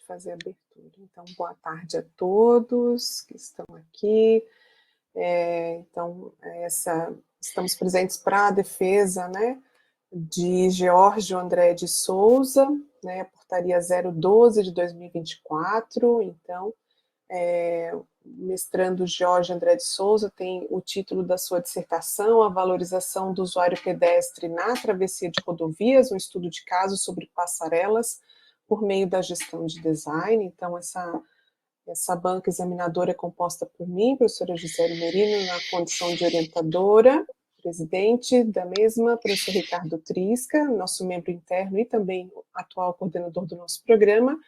de fazer a abertura. Então, boa tarde a todos que estão aqui. Estamos presentes para a defesa, né, de Geórgio André de Souza, né, a portaria 012 de 2024. Então, mestrando Geórgio André de Souza tem o título da sua dissertação, A Valorização do Usuário Pedestre na Travessia de Rodovias, um estudo de caso sobre passarelas por meio da gestão de design. Então, essa banca examinadora é composta por mim, professora Gisele Merino, na condição de orientadora, presidente da mesma, professor Ricardo Trisca, nosso membro interno e também atual coordenador do nosso programa,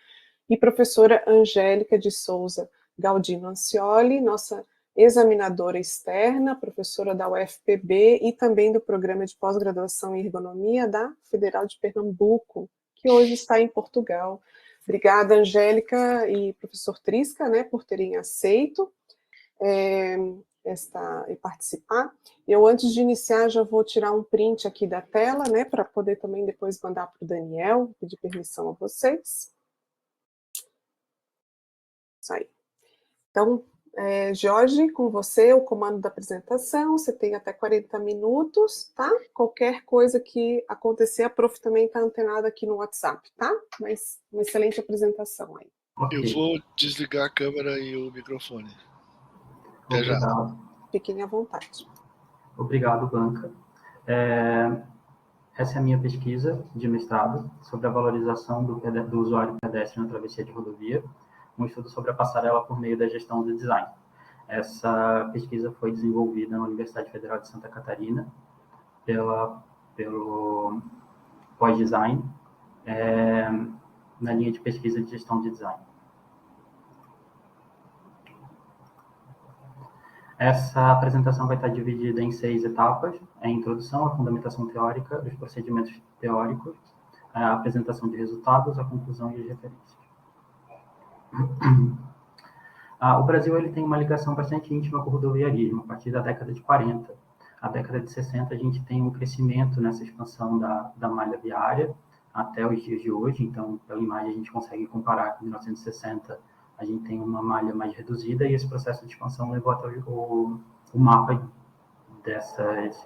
e professora Angélica de Souza Galdino Ancioli, nossa examinadora externa, professora da UFPB e também do Programa de Pós-Graduação em Ergonomia da Federal de Pernambuco, que hoje está em Portugal. Obrigada, Angélica e professor Trisca, né, por terem aceito e participar. Eu, antes de iniciar, já vou tirar um print aqui da tela, né, para poder também depois mandar para o Daniel, pedir permissão a vocês. Isso aí. Então, Jorge, com você, o comando da apresentação, você tem até 40 minutos, tá? Qualquer coisa que acontecer, a prof também está antenada aqui no WhatsApp, tá? Mas uma excelente apresentação aí. Okay. Eu vou desligar a câmera e o microfone. Até já. Fiquem à vontade. Obrigado, Blanca. Essa é a minha pesquisa de mestrado sobre a valorização do usuário pedestre na travessia de rodovia, um estudo sobre a passarela por meio da gestão do design. Essa pesquisa foi desenvolvida na Universidade Federal de Santa Catarina pelo pós-design, na linha de pesquisa de gestão de design. Essa apresentação vai estar dividida em 6 etapas: a introdução, a fundamentação teórica, os procedimentos teóricos, a apresentação de resultados, a conclusão e as referências. O Brasil ele tem uma ligação bastante íntima com o rodoviarismo, a partir da década de 40. A década de 60, a gente tem um crescimento nessa expansão da malha viária até os dias de hoje. Então, pela imagem, a gente consegue comparar que em 1960 a gente tem uma malha mais reduzida, e esse processo de expansão levou até o mapa dessas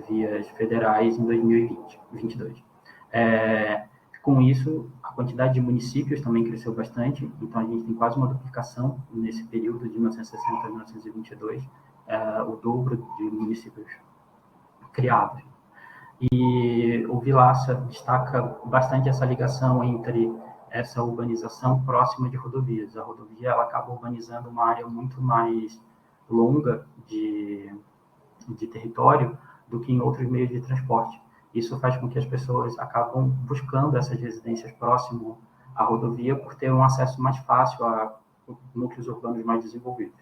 vias federais em 2022. Com isso, a quantidade de municípios também cresceu bastante, então a gente tem quase uma duplicação nesse período de 1960 a 1922, o dobro de municípios criados. E o Vilaça destaca bastante essa ligação entre essa urbanização próxima de rodovias. A rodovia ela acaba urbanizando uma área muito mais longa de território do que em outros meios de transporte. Isso faz com que as pessoas acabam buscando essas residências próximo à rodovia por ter um acesso mais fácil a núcleos urbanos mais desenvolvidos.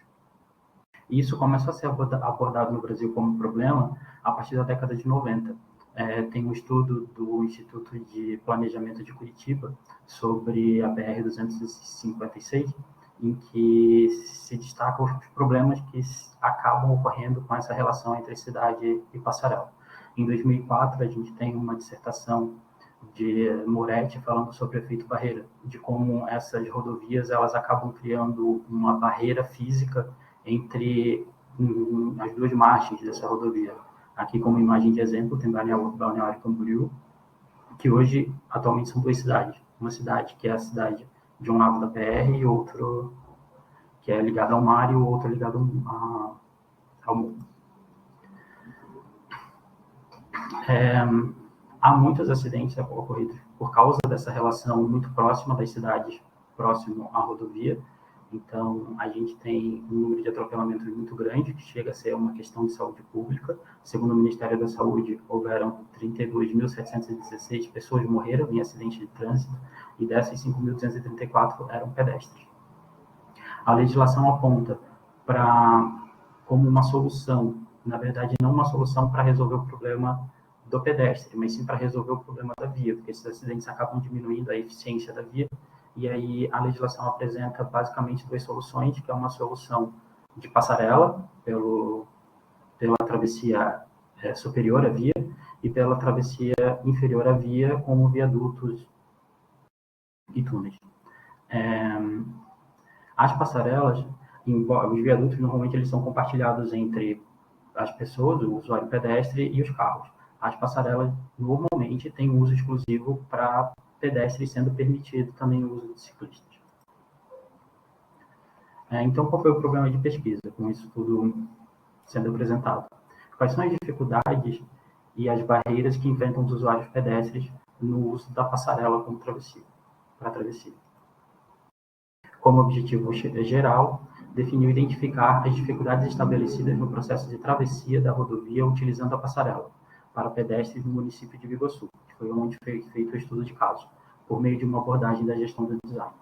E isso começou a ser abordado no Brasil como problema a partir da década de 90. Tem um estudo do Instituto de Planejamento de Curitiba sobre a BR-256, em que se destacam os problemas que acabam ocorrendo com essa relação entre cidade e passarela. Em 2004, a gente tem uma dissertação de Moretti falando sobre o efeito barreira, de como essas rodovias elas acabam criando uma barreira física entre as duas margens dessa rodovia. Aqui, como imagem de exemplo, tem Balneário Camboriú, que hoje, atualmente, são 2 cidades. Uma cidade que é a cidade de um lado da PR e outro que é ligado ao mar e o outro ligado ao mundo. Há muitos acidentes ocorridos por causa dessa relação muito próxima das cidades, próximo à rodovia. Então, a gente tem um número de atropelamentos muito grande, que chega a ser uma questão de saúde pública. Segundo o Ministério da Saúde, houveram 32.716 pessoas que morreram em acidentes de trânsito, e dessas 5.234 eram pedestres. A legislação aponta como uma solução, na verdade, não uma solução para resolver o problema do pedestre, mas sim para resolver o problema da via, porque esses acidentes acabam diminuindo a eficiência da via. E aí a legislação apresenta basicamente 2 soluções, que é uma solução de passarela pela travessia superior à via e pela travessia inferior à via, como viadutos e túneis. As passarelas, os viadutos, normalmente eles são compartilhados entre as pessoas, o usuário pedestre e os carros. As passarelas, normalmente, têm uso exclusivo para pedestres, sendo permitido também o uso de ciclistas. Então, qual foi o problema de pesquisa com isso tudo sendo apresentado? Quais são as dificuldades e as barreiras que enfrentam os usuários pedestres no uso da passarela como para travessia? Como objetivo geral, definiu identificar as dificuldades estabelecidas no processo de travessia da rodovia utilizando a passarela para pedestres no município de Biguaçu, que foi onde foi feito o estudo de caso, por meio de uma abordagem da gestão do design.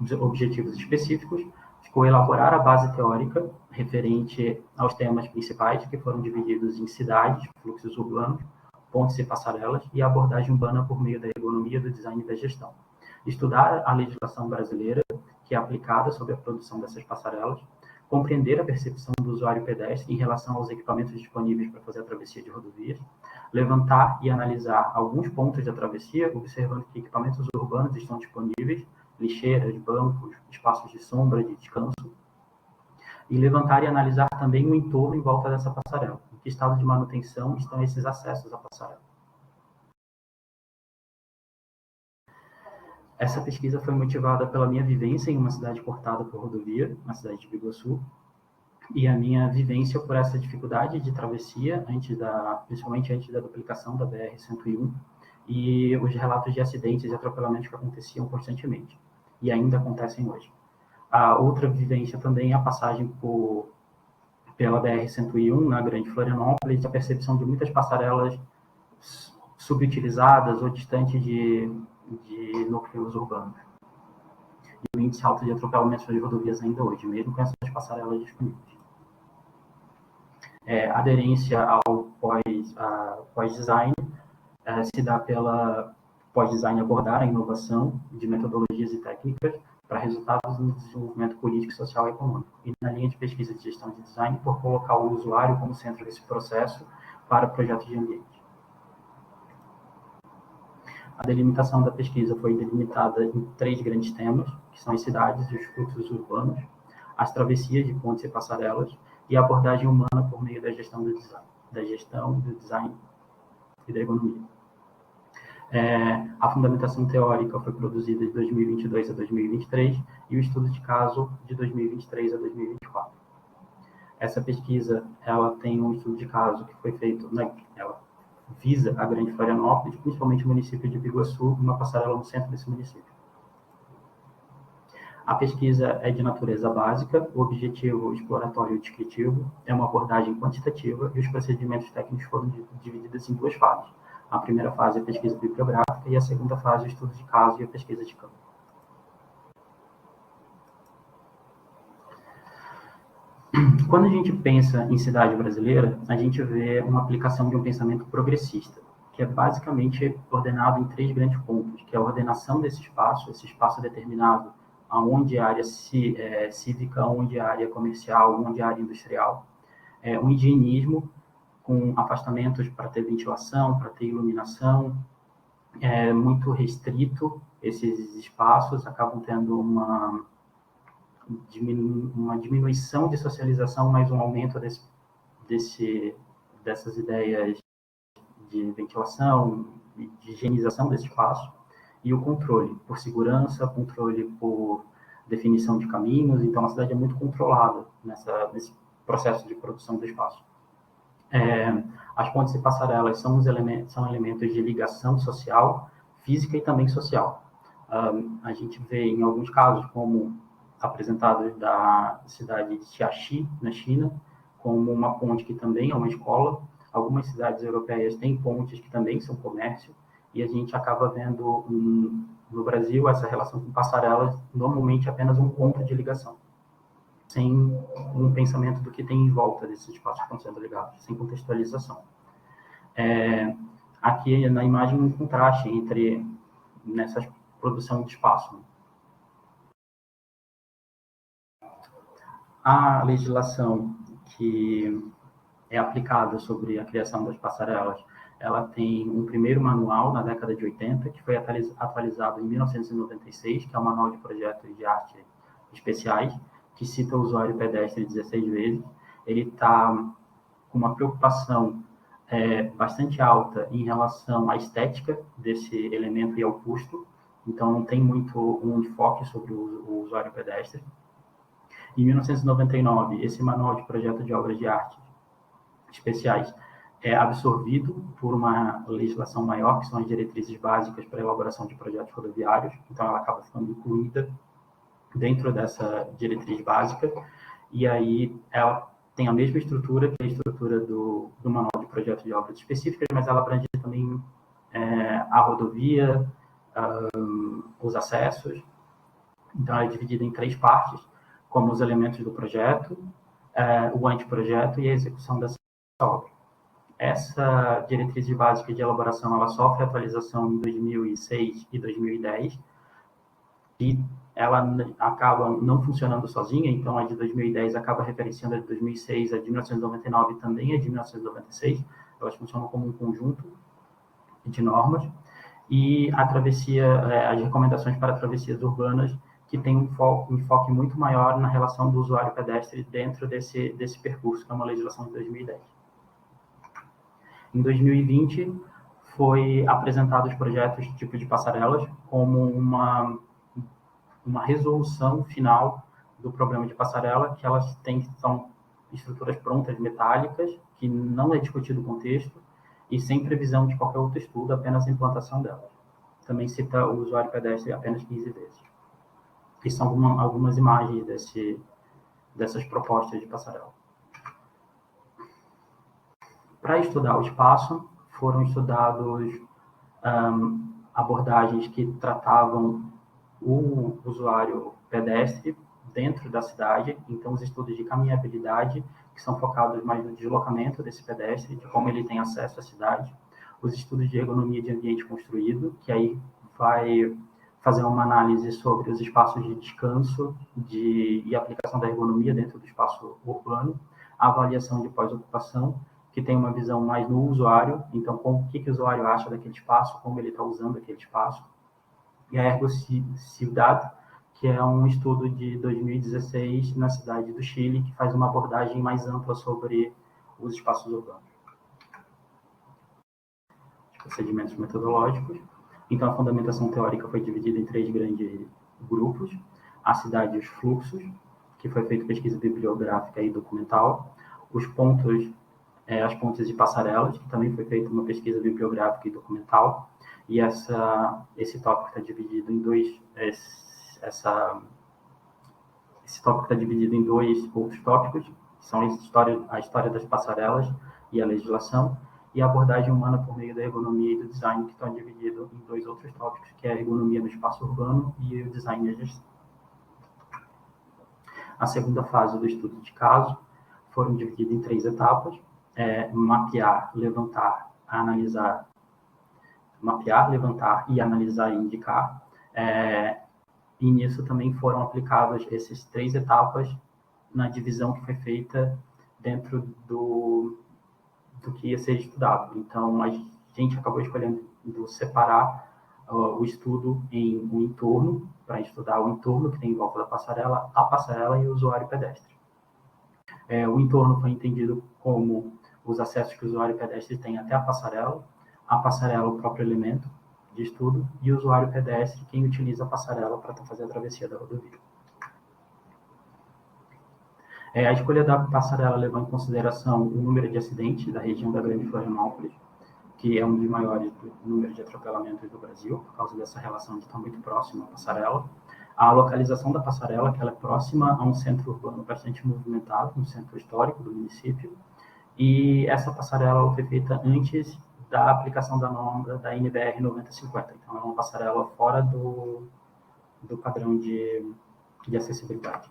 Os objetivos específicos ficou elaborar a base teórica referente aos temas principais, que foram divididos em cidades, fluxos urbanos, pontes e passarelas, e a abordagem urbana por meio da ergonomia, do design e da gestão. Estudar a legislação brasileira, que é aplicada sobre a produção dessas passarelas, compreender a percepção do usuário pedestre em relação aos equipamentos disponíveis para fazer a travessia de rodovias, levantar e analisar alguns pontos da travessia, observando que equipamentos urbanos estão disponíveis, lixeiras, bancos, espaços de sombra, de descanso, e levantar e analisar também o entorno em volta dessa passarela. Em que estado de manutenção estão esses acessos à passarela? Essa pesquisa foi motivada pela minha vivência em uma cidade cortada por rodovia, na cidade de Biguaçu, e a minha vivência por essa dificuldade de travessia, principalmente antes da duplicação da BR-101, e os relatos de acidentes e atropelamentos que aconteciam constantemente, e ainda acontecem hoje. A outra vivência também é a passagem pela BR-101, na Grande Florianópolis, a percepção de muitas passarelas subutilizadas ou distantes de núcleos urbanos. E o índice alto de atropelamentos de rodovias ainda hoje, mesmo com essas passarelas disponíveis. A aderência ao pós-design se dá pela pós-design abordar a inovação de metodologias e técnicas para resultados no desenvolvimento político, social e econômico. E na linha de pesquisa de gestão de design, por colocar o usuário como centro desse processo para projetos de ambiente. A delimitação da pesquisa foi delimitada em 3 grandes temas, que são as cidades e os fluxos urbanos, as travessias de pontes e passarelas, e a abordagem humana por meio da gestão do design e da ergonomia. A fundamentação teórica foi produzida de 2022 a 2023 e o estudo de caso de 2023 a 2024. Essa pesquisa, ela tem um estudo de caso que foi feito, ela visa a Grande Florianópolis, principalmente o município de Biguaçu, uma passarela no centro desse município. A pesquisa é de natureza básica, o objetivo exploratório e descritivo é uma abordagem quantitativa e os procedimentos técnicos foram divididos em 2 fases. A primeira fase é a pesquisa bibliográfica e a segunda fase é o estudo de caso e a pesquisa de campo. Quando a gente pensa em cidade brasileira, a gente vê uma aplicação de um pensamento progressista, que é basicamente ordenado em 3 grandes pontos, que é a ordenação desse espaço determinado aonde é área cívica, onde é área comercial, onde é área industrial, um higienismo com afastamentos para ter ventilação, para ter iluminação, muito restrito, esses espaços acabam tendo uma diminuição de socialização, mas um aumento dessas ideias de ventilação e de higienização desse espaço, e o controle por segurança, controle por definição de caminhos. Então, a cidade é muito controlada nesse processo de produção do espaço. As pontes e passarelas são elementos de ligação social, física e também social. A gente vê em alguns casos, como apresentados da cidade de Jiaxi, na China, como uma ponte que também é uma escola. Algumas cidades europeias têm pontes que também são comércio, e a gente acaba vendo no Brasil essa relação com passarelas normalmente apenas um ponto de ligação, sem um pensamento do que tem em volta desses espaços que estão sendo ligados, sem contextualização. Aqui na imagem um contraste entre nessa produção de espaço. A legislação que é aplicada sobre a criação das passarelas, ela tem um primeiro manual na década de 80, que foi atualizado em 1996, que é o Manual de Projetos de Arte Especiais, que cita o usuário pedestre 16 vezes. Ele está com uma preocupação bastante alta em relação à estética desse elemento e ao custo, então não tem muito um enfoque sobre o usuário pedestre. Em 1999, esse Manual de Projeto de Obras de Arte Especiais é absorvido por uma legislação maior, que são as diretrizes básicas para a elaboração de projetos rodoviários, então ela acaba ficando incluída dentro dessa diretriz básica, e aí ela tem a mesma estrutura que a estrutura do Manual de Projeto de Obras Específicas, mas ela abrange também a rodovia, os acessos. Então, ela é dividida em 3 partes, como os elementos do projeto, o anteprojeto e a execução dessa obra. Essa diretriz básica de elaboração, ela sofre atualização em 2006 e 2010, e ela acaba não funcionando sozinha, então a de 2010 acaba referenciando a de 2006, a de 1999 também a de 1996, elas funcionam como um conjunto de normas, e a travessia, as recomendações para travessias urbanas, que tem um enfoque muito maior na relação do usuário pedestre dentro desse percurso, que é uma legislação de 2010. Em 2020, foi apresentado os projetos de tipo de passarelas como uma resolução final do problema de passarela, que elas são estruturas prontas, metálicas, que não é discutido o contexto, e sem previsão de qualquer outro estudo, apenas a implantação delas. Também cita o usuário pedestre apenas 15 vezes. E são algumas imagens dessas propostas de passarela. Para estudar o espaço, foram estudados abordagens que tratavam o usuário pedestre dentro da cidade, então os estudos de caminhabilidade, que são focados mais no deslocamento desse pedestre, de como ele tem acesso à cidade, os estudos de ergonomia de ambiente construído, que aí vai fazer uma análise sobre os espaços de descanso e aplicação da ergonomia dentro do espaço urbano, a avaliação de pós-ocupação, que tem uma visão mais no usuário, então o que o usuário acha daquele espaço, como ele está usando aquele espaço, e a Ergociudad, que é um estudo de 2016 na cidade do Chile, que faz uma abordagem mais ampla sobre os espaços urbanos. Procedimentos metodológicos. Então, a fundamentação teórica foi dividida em 3 grandes grupos: a cidade e os fluxos, que foi feita pesquisa bibliográfica e documental; os pontos, as pontes e passarelas, que também foi feita uma pesquisa bibliográfica e documental. E esse tópico está dividido em esse tópico está dividido em 2 outros tópicos, que são a história das passarelas e a legislação, e a abordagem humana por meio da ergonomia e do design, que estão divididos em 2 outros tópicos, que é a ergonomia no espaço urbano e o design e a gestão. A segunda fase do estudo de caso foram divididos em 3 etapas: mapear, levantar e analisar e indicar. E nisso também foram aplicadas essas 3 etapas na divisão que foi feita dentro do que ia ser estudado. Então, a gente acabou escolhendo separar o estudo em um entorno, para estudar o entorno que tem em volta da passarela, a passarela e o usuário pedestre. O entorno foi entendido como os acessos que o usuário pedestre tem até a passarela, o próprio elemento de estudo, e o usuário pedestre, quem utiliza a passarela para fazer a travessia da rodovia. A escolha da passarela levou em consideração o número de acidentes da região da Grande Florianópolis, que é um dos maiores números de atropelamentos do Brasil, por causa dessa relação de estar muito próximo à passarela. A localização da passarela, que ela é próxima a um centro urbano bastante movimentado, um centro histórico do município, e essa passarela foi feita antes da aplicação da norma da NBR 9050. Então, é uma passarela fora do padrão de acessibilidade.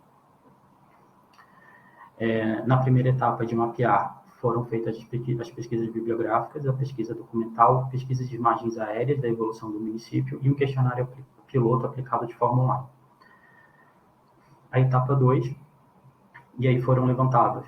Na primeira etapa de mapear, foram feitas as pesquisas bibliográficas, a pesquisa documental, pesquisas de imagens aéreas da evolução do município e um questionário piloto aplicado de forma online. A etapa 2, e aí foram levantadas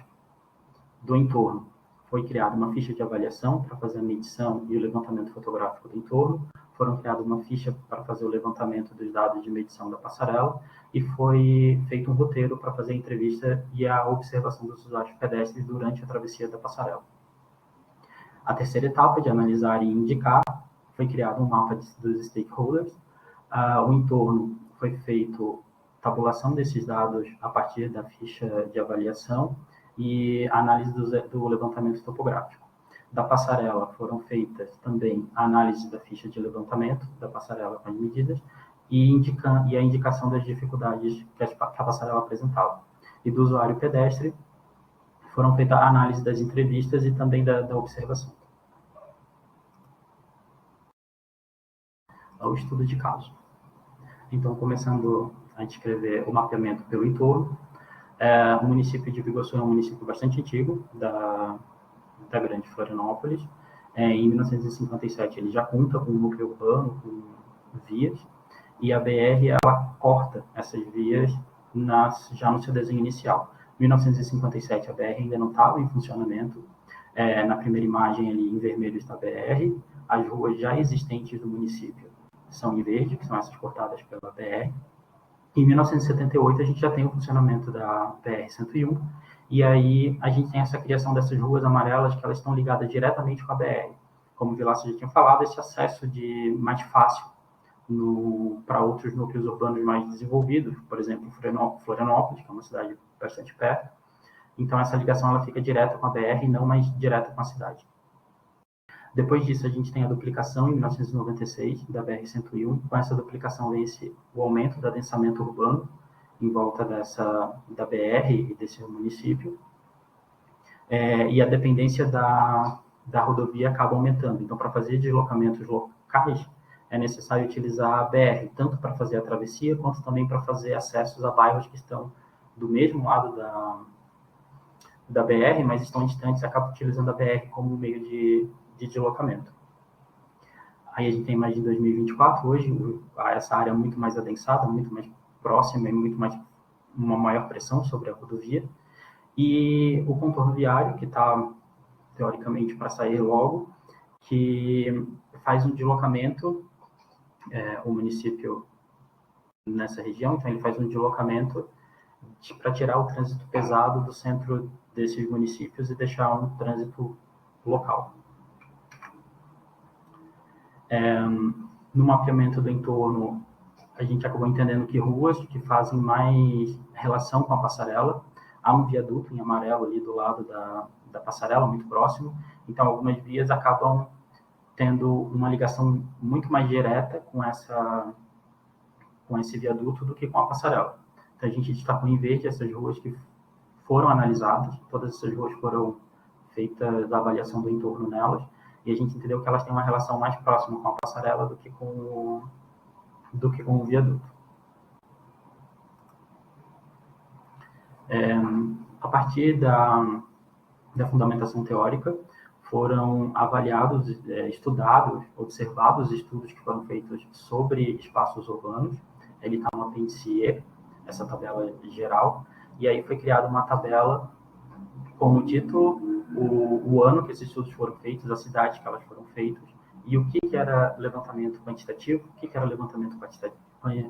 do entorno, foi criada uma ficha de avaliação para fazer a medição e o levantamento fotográfico do entorno, foram criadas uma ficha para fazer o levantamento dos dados de medição da passarela e foi feito um roteiro para fazer a entrevista e a observação dos usuários pedestres durante a travessia da passarela. A terceira etapa de analisar e indicar foi criado um mapa dos stakeholders. O entorno foi feito tabulação desses dados a partir da ficha de avaliação e análise do levantamento topográfico. Da passarela foram feitas também a análise da ficha de levantamento da passarela com as medidas e a indicação das dificuldades que a passarela apresentava. E do usuário pedestre foram feitas a análise das entrevistas e também da observação. O estudo de caso. Então, começando a descrever o mapeamento pelo entorno, o município de Biguaçu é um município bastante antigo da Grande Florianópolis. Em 1957, ele já conta com um núcleo urbano, com vias, e a BR ela corta essas vias já no seu desenho inicial. Em 1957, a BR ainda não estava em funcionamento. Na primeira imagem, ali em vermelho, está a BR. As ruas já existentes do município são em verde, que são essas cortadas pela BR. Em 1978, a gente já tem o funcionamento da BR-101, e aí a gente tem essa criação dessas ruas amarelas que elas estão ligadas diretamente com a BR. Como o Vilaça já tinha falado, esse acesso mais fácil para outros núcleos urbanos mais desenvolvidos, por exemplo, Florianópolis, que é uma cidade bastante perto. Então, essa ligação ela fica direta com a BR e não mais direta com a cidade. Depois disso, a gente tem a duplicação, em 1996, da BR-101. Com essa duplicação, vem o aumento do adensamento urbano em volta da BR e desse município. E a dependência da rodovia acaba aumentando. Então, para fazer deslocamentos locais, é necessário utilizar a BR, tanto para fazer a travessia, quanto também para fazer acessos a bairros que estão do mesmo lado da BR, mas estão distantes, acaba utilizando a BR como meio de deslocamento. Aí a gente tem mais de 2024, hoje essa área é muito mais adensada, muito mais próxima e uma maior pressão sobre a rodovia. E o contorno viário, que está, teoricamente, para sair logo, que faz um deslocamento, o município nessa região, então ele faz um deslocamento para tirar o trânsito pesado do centro desses municípios e deixar um trânsito local. No mapeamento do entorno, a gente acabou entendendo que ruas que fazem mais relação com a passarela, há um viaduto em amarelo ali do lado da passarela, muito próximo, então algumas vias acabam tendo uma ligação muito mais direta com esse viaduto do que com a passarela. Então a gente destacou em verde essas ruas que foram analisadas, todas essas ruas foram feitas a avaliação do entorno nelas, e a gente entendeu que elas têm uma relação mais próxima com a passarela do que com o viaduto. A partir da fundamentação teórica, foram avaliados, estudados, observados estudos que foram feitos sobre espaços urbanos. Ele está no apêndice E, essa tabela geral, e aí foi criada uma tabela com o título, o ano que esses estudos foram feitos, a cidade que elas foram feitas, e o que era levantamento quantitativo, o que era levantamento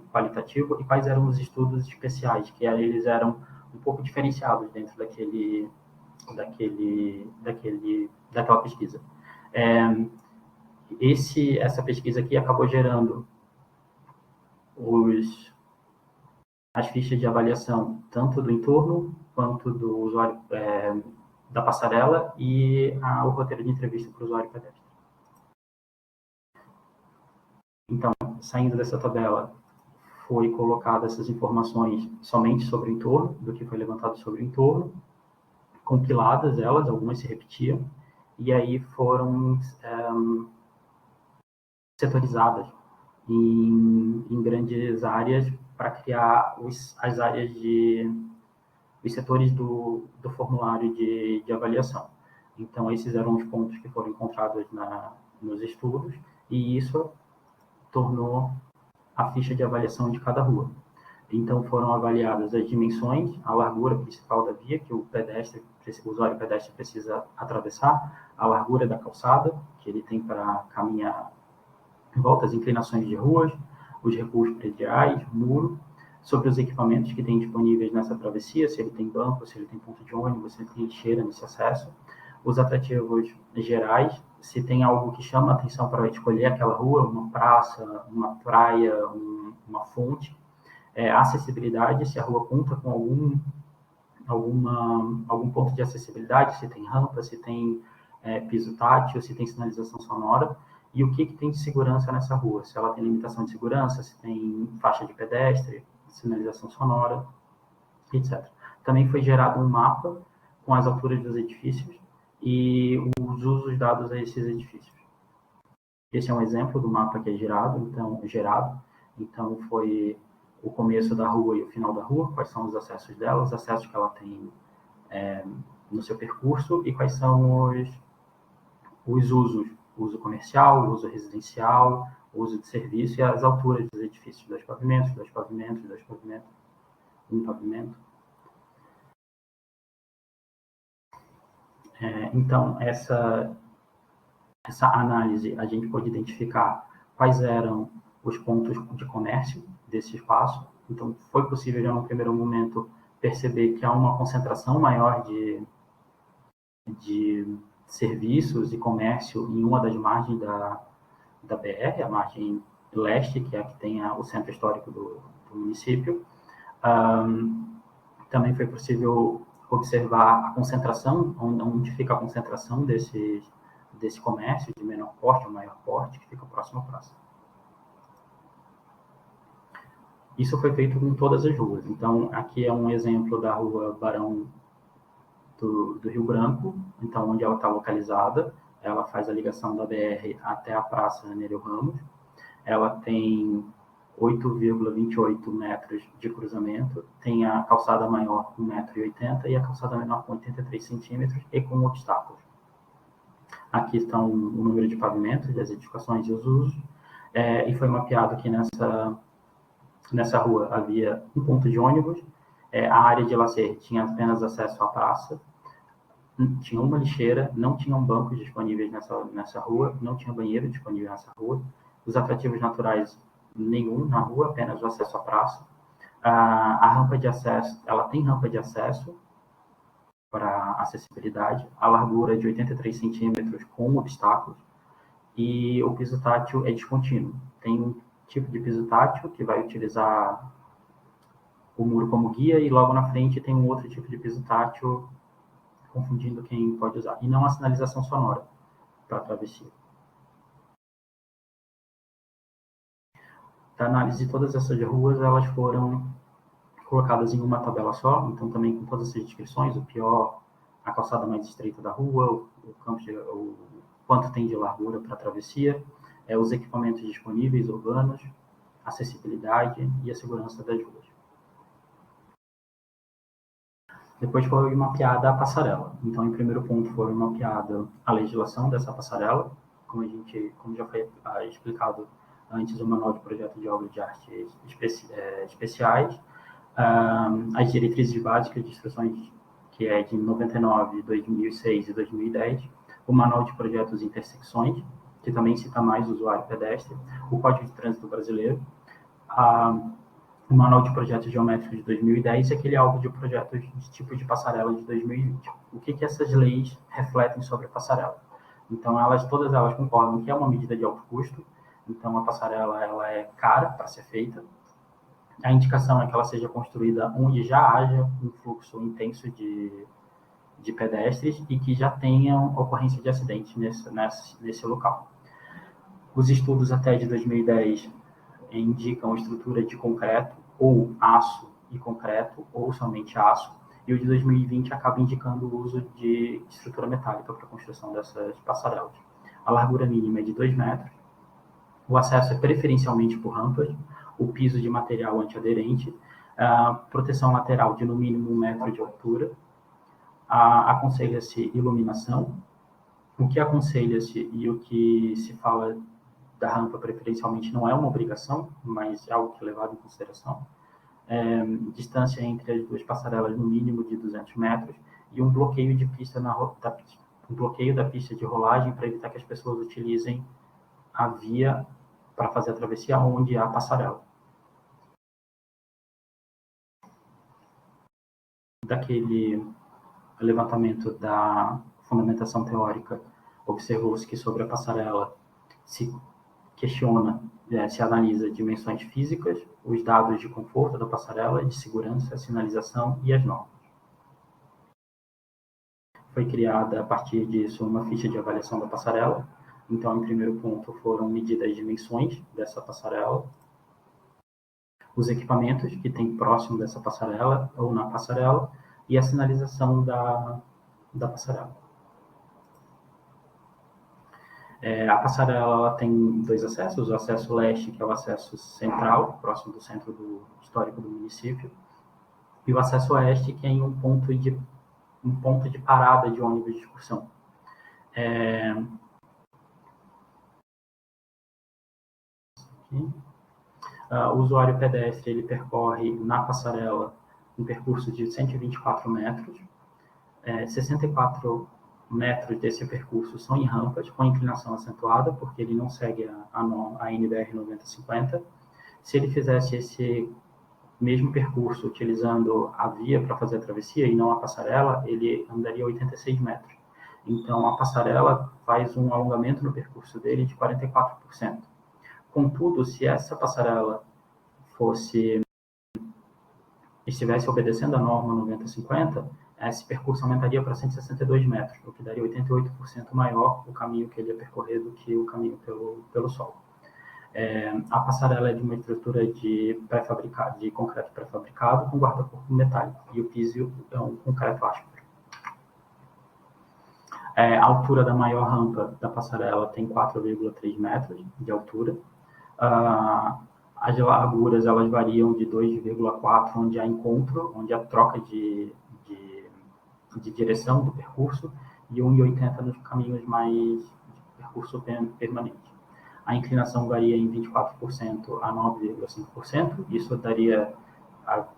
qualitativo, e quais eram os estudos especiais, que eles eram um pouco diferenciados dentro daquela pesquisa. Essa pesquisa aqui acabou gerando as fichas de avaliação, tanto do entorno, quanto do usuário da passarela e o roteiro de entrevista para o usuário pedestre. Então, saindo dessa tabela, foi colocada essas informações somente sobre o entorno, do que foi levantado sobre o entorno, compiladas elas, algumas se repetiam, e aí foram setorizadas em grandes áreas para criar as áreas os setores do formulário de avaliação. Então, esses eram os pontos que foram encontrados nos estudos, e isso tornou a ficha de avaliação de cada rua. Então, foram avaliadas as dimensões, a largura principal da via, que o pedestre o usuário pedestre precisa atravessar, a largura da calçada, que ele tem para caminhar em volta, as inclinações de ruas, os recuos prediais, muro, sobre os equipamentos que tem disponíveis nessa travessia, se ele tem banco, se ele tem ponto de ônibus, se ele tem lixeira nesse acesso, os atrativos gerais, se tem algo que chama a atenção para escolher aquela rua, uma praça, uma praia, uma fonte, acessibilidade, se a rua conta com algum ponto de acessibilidade, se tem rampa, se tem piso tátil, se tem sinalização sonora, e o que tem de segurança nessa rua, se ela tem limitação de segurança, se tem faixa de pedestre, sinalização sonora, etc. Também foi gerado um mapa com as alturas dos edifícios e os usos dados a esses edifícios. Esse é um exemplo do mapa que é gerado, então foi o começo da rua e o final da rua, quais são os acessos dela, os acessos que ela tem no seu percurso e quais são os usos, uso comercial, uso residencial, uso de serviço e as alturas dos edifícios, 2 pavimentos, 2 pavimentos, 2 pavimentos, 1 pavimento. Então, essa análise, a gente pode identificar quais eram os pontos de comércio desse espaço. Então, foi possível, já no primeiro momento, perceber que há uma concentração maior de serviços e comércio em uma das margens da BR, a margem leste, que é a que tem o centro histórico do município. Também foi possível observar a concentração, onde fica a concentração desse comércio de menor porte ou maior porte, que fica próximo à praça. Isso foi feito com todas as ruas. Então, aqui é um exemplo da rua Barão do Rio Branco, então, onde ela está localizada. Ela faz a ligação da BR até a Praça Nereu Ramos. Ela tem 8,28 metros de cruzamento, tem a calçada maior com 1,80 m e a calçada menor com 83 centímetros e com obstáculos. Aqui estão o número de pavimentos, das edificações e os usos, e foi mapeado que nessa rua havia um ponto de ônibus, a área de lazer tinha apenas acesso à praça, tinha uma lixeira, não tinham bancos disponíveis nessa rua, não tinha banheiro disponível nessa rua, os atrativos naturais nenhum na rua, apenas o acesso à praça. A rampa de acesso, ela tem rampa de acesso para acessibilidade, a largura de 83 centímetros com obstáculos, e o piso tátil é descontínuo. Tem um tipo de piso tátil que vai utilizar o muro como guia, e logo na frente tem um outro tipo de piso tátil, confundindo quem pode usar. E não a sinalização sonora para a travessia. Da análise de todas essas ruas, elas foram colocadas em uma tabela só, então também com todas essas descrições, o pior, a calçada mais estreita da rua, o quanto tem de largura para a travessia, os equipamentos disponíveis urbanos, acessibilidade e a segurança das ruas. Depois foi mapeada a passarela. Então, em primeiro ponto, foi mapeada a legislação dessa passarela, como já foi explicado antes, o Manual de Projeto de Obras de Arte Especiais, as diretrizes básicas de instruções, que é de 99, 2006 e 2010, o Manual de Projetos e Intersecções, que também cita mais o usuário pedestre, o Código de Trânsito Brasileiro, o Manual de Projetos Geométricos de 2010 e aquele álbum de projetos de tipo de passarela de 2020. O que essas leis refletem sobre a passarela? Então, todas elas concordam que é uma medida de alto custo, então a passarela ela é cara para ser feita. A indicação é que ela seja construída onde já haja um fluxo intenso de pedestres e que já tenham ocorrência de acidentes nesse local. Os estudos até de 2010 indicam estrutura de concreto ou aço e concreto, ou somente aço, e o de 2020 acaba indicando o uso de estrutura metálica para a construção dessas passarelas. A largura mínima é de 2 metros, o acesso é preferencialmente por rampas, o piso de material antiaderente, a proteção lateral de no mínimo 1 metro de altura, aconselha-se iluminação, o que aconselha-se e o que se fala da rampa preferencialmente não é uma obrigação, mas é algo que é levado em consideração. Distância entre as duas passarelas no mínimo de 200 metros e um bloqueio de pista um bloqueio da pista de rolagem para evitar que as pessoas utilizem a via para fazer a travessia onde há a passarela. Daquele levantamento da fundamentação teórica, observou-se que sobre a passarela se questiona, se analisa dimensões físicas, os dados de conforto da passarela, de segurança, sinalização e as normas. Foi criada, a partir disso, uma ficha de avaliação da passarela. Então, em primeiro ponto, foram medidas as dimensões dessa passarela, os equipamentos que tem próximo dessa passarela ou na passarela e a sinalização da passarela. A passarela ela tem dois acessos, o acesso leste, que é o acesso central, próximo do centro histórico do município, e o acesso oeste, que é em um ponto de parada de ônibus de excursão. O usuário pedestre ele percorre na passarela um percurso de 124 metros, 64 metros desse percurso são em rampas, com inclinação acentuada, porque ele não segue a NBR 9050. Se ele fizesse esse mesmo percurso utilizando a via para fazer a travessia e não a passarela, ele andaria 86 metros. Então, a passarela faz um alongamento no percurso dele de 44%. Contudo, se essa passarela estivesse obedecendo a norma 9050, esse percurso aumentaria para 162 metros, o que daria 88% maior o caminho que ele ia percorrer do que o caminho pelo solo. A passarela é de uma estrutura de concreto pré-fabricado com guarda-corpo metálico, e o piso é um concreto áspero. A altura da maior rampa da passarela tem 4,3 metros de altura. As larguras elas variam de 2,4, onde há encontro, onde há troca de direção do percurso, e 1,80 nos caminhos mais de percurso permanente. A inclinação varia em 24% a 9,5%, isso daria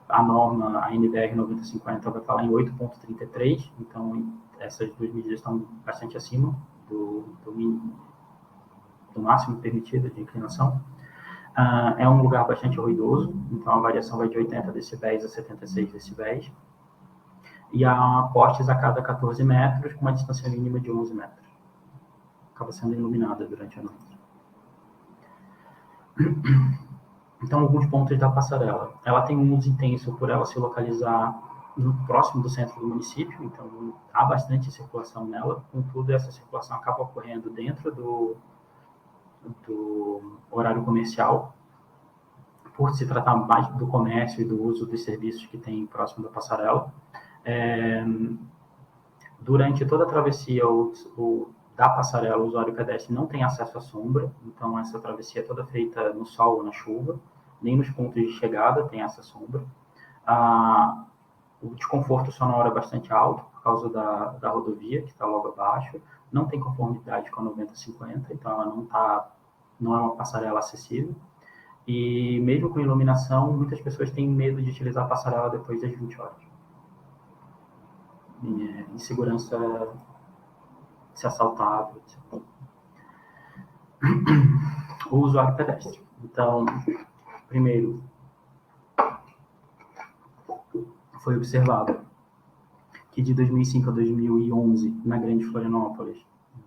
a norma, a NBR 9050 vai falar em 8,33, então essas duas medidas estão bastante acima do máximo permitido de inclinação. É um lugar bastante ruidoso, então a variação vai de 80 decibéis a 76 decibéis. E há postes a cada 14 metros, com uma distância mínima de 11 metros. Acaba sendo iluminada durante a noite. Então, alguns pontos da passarela. Ela tem um uso intenso por ela se localizar próximo do centro do município, então há bastante circulação nela. Contudo, essa circulação acaba ocorrendo dentro do horário comercial, por se tratar mais do comércio e do uso dos serviços que tem próximo da passarela. Durante toda a travessia da passarela, o usuário pedestre não tem acesso à sombra, então essa travessia é toda feita no sol ou na chuva, nem nos pontos de chegada tem essa sombra. O desconforto sonoro é bastante alto por causa da rodovia, que está logo abaixo, não tem conformidade com a 9050, então ela não é uma passarela acessível. E mesmo com iluminação, muitas pessoas têm medo de utilizar a passarela depois das 20 horas. Insegurança, ser assaltado, etc. O usuário pedestre. Então, primeiro, foi observado que de 2005 a 2011, na Grande Florianópolis,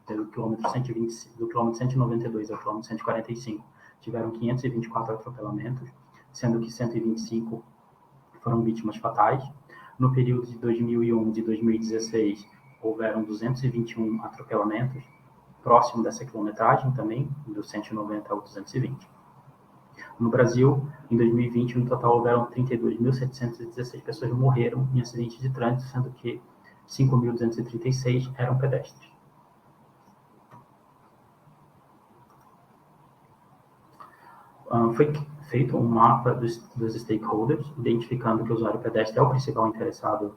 do quilômetro 192 ao quilômetro 145, tiveram 524 atropelamentos, sendo que 125 foram vítimas fatais. No período de 2011 e 2016, houveram 221 atropelamentos, próximo dessa quilometragem também, do 190 ao 220. No Brasil, em 2020, no total, houveram 32.716 pessoas que morreram em acidentes de trânsito, sendo que 5.236 eram pedestres. Foi feito um mapa dos stakeholders, identificando que o usuário pedestre é o principal interessado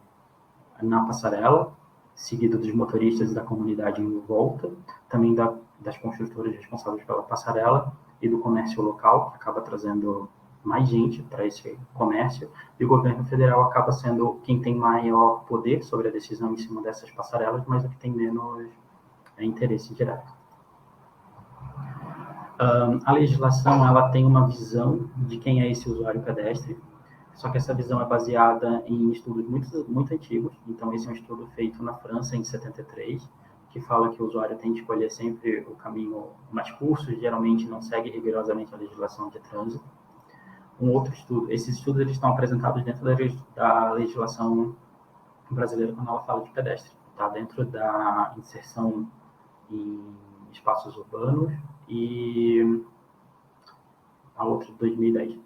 na passarela, seguido dos motoristas e da comunidade em volta, também das construtoras responsáveis pela passarela e do comércio local, que acaba trazendo mais gente para esse comércio, e o governo federal acaba sendo quem tem maior poder sobre a decisão em cima dessas passarelas, mas o que tem menos interesse direto. A legislação ela tem uma visão de quem é esse usuário pedestre, só que essa visão é baseada em estudos muito antigos. Então, esse é um estudo feito na França em 73, que fala que o usuário tem que escolher sempre o caminho mais curto, geralmente não segue rigorosamente a legislação de trânsito. Um outro estudo, esses estudos eles estão apresentados dentro da legislação brasileira quando ela fala de pedestre, tá? Dentro da inserção em espaços urbanos e a outra de 2010.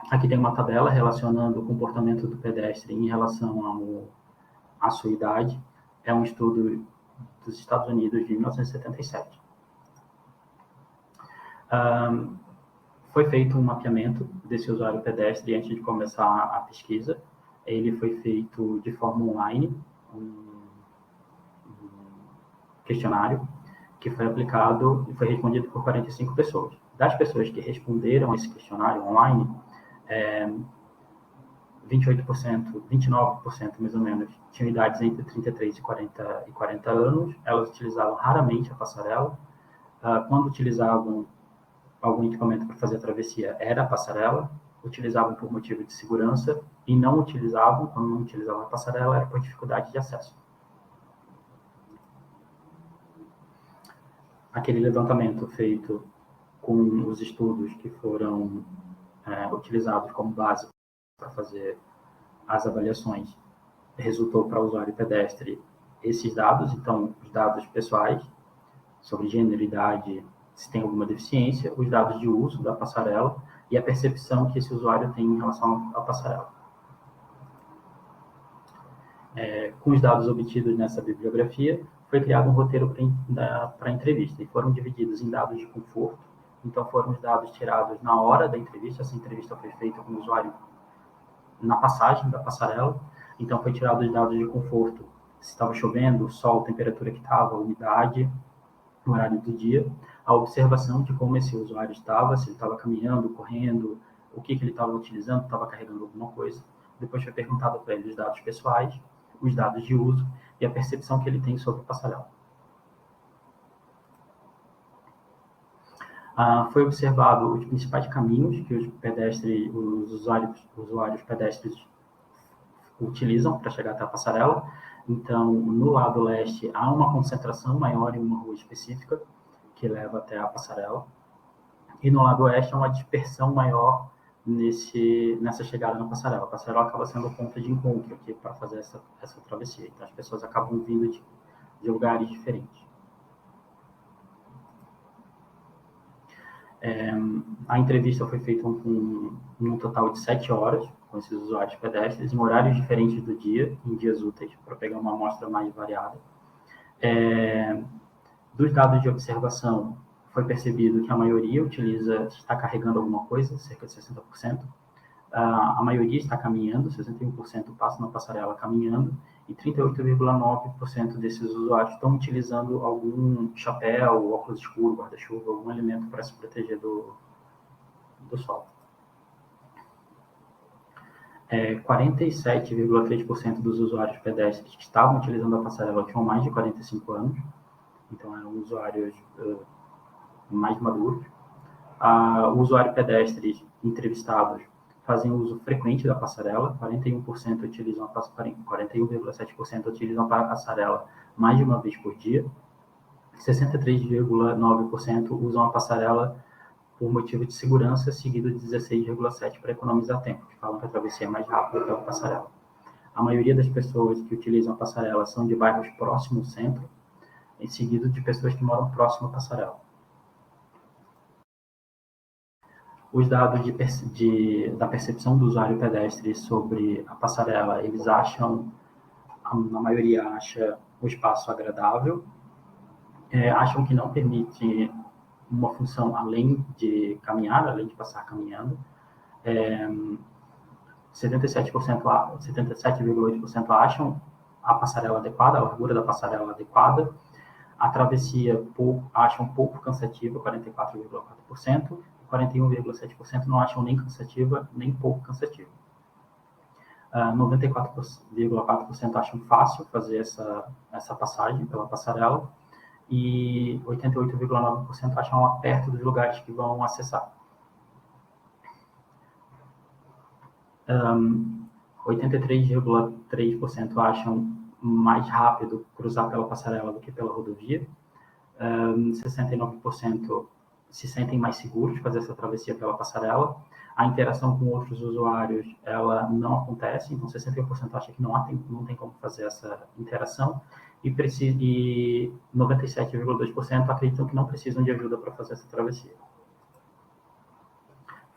Aqui tem uma tabela relacionando o comportamento do pedestre em relação à sua idade. É um estudo dos Estados Unidos de 1977. Foi feito um mapeamento desse usuário pedestre antes de começar a pesquisa. Ele foi feito de forma online, um questionário que foi aplicado e foi respondido por 45 pessoas. Das pessoas que responderam a esse questionário online, 28%, 29% mais ou menos, tinham idades entre 33 e 40 anos. Elas utilizavam raramente a passarela. Quando utilizavam algum equipamento para fazer a travessia, era a passarela. Utilizavam por motivo de segurança e não utilizavam, quando não utilizavam a passarela, era por dificuldade de acesso. Aquele levantamento feito com os estudos que foram utilizados como base para fazer as avaliações, resultou para o usuário pedestre esses dados, então, os dados pessoais, sobre gênero, idade, se tem alguma deficiência, os dados de uso da passarela e a percepção que esse usuário tem em relação à passarela. Com os dados obtidos nessa bibliografia, foi criado um roteiro para a entrevista e foram divididos em dados de conforto. Então, foram os dados tirados na hora da entrevista. Essa entrevista foi feita com o usuário na passagem da passarela. Então, foi tirado os dados de conforto, se estava chovendo, sol, temperatura que estava, umidade, horário do dia, a observação de como esse usuário estava, se ele estava caminhando, correndo, o que ele estava utilizando, estava carregando alguma coisa. Depois foi perguntado para ele os dados pessoais, os dados de uso e a percepção que ele tem sobre a passarela. Foi observado os principais caminhos que os usuários pedestres utilizam para chegar até a passarela. Então, no lado leste, há uma concentração maior em uma rua específica que leva até a passarela. E no lado oeste, há uma dispersão maior nessa chegada na passarela. A passarela acaba sendo o ponto de encontro aqui para fazer essa travessia. Então, as pessoas acabam vindo de lugares diferentes. A entrevista foi feita num total de 7 horas com esses usuários pedestres, em horários diferentes do dia, em dias úteis, para pegar uma amostra mais variada. Dos dados de observação, foi percebido que a maioria está carregando alguma coisa, cerca de 60%. A maioria está caminhando, 61% passa na passarela caminhando, e 38,9% desses usuários estão utilizando algum chapéu, óculos escuros, guarda-chuva, algum elemento para se proteger do sol. 47,3% dos usuários pedestres que estavam utilizando a passarela tinham mais de 45 anos, então eram usuários mais maduros. O usuário pedestre entrevistados fazem uso frequente da passarela, 41,7% utilizam a passarela mais de uma vez por dia, 63,9% usam a passarela por motivo de segurança, seguido de 16,7% para economizar tempo, que falam que a travessia é mais rápida pela passarela. A maioria das pessoas que utilizam a passarela são de bairros próximos ao centro, em seguida de pessoas que moram próximo à passarela. Os dados da percepção do usuário pedestre sobre a passarela, eles acham, a maioria acha o espaço agradável, acham que não permite uma função além de caminhar, além de passar caminhando. 77,8% acham a passarela adequada, a largura da passarela adequada. A travessia acham pouco cansativa, 44,4%. 41,7% não acham nem cansativa, nem pouco cansativa. 94,4% acham fácil fazer essa passagem pela passarela e 88,9% acham lá perto dos lugares que vão acessar. 83,3% acham mais rápido cruzar pela passarela do que pela rodovia. 69% se sentem mais seguros de fazer essa travessia pela passarela. A interação com outros usuários, ela não acontece, então 61% acha que não tem como fazer essa interação e 97,2% acreditam que não precisam de ajuda para fazer essa travessia.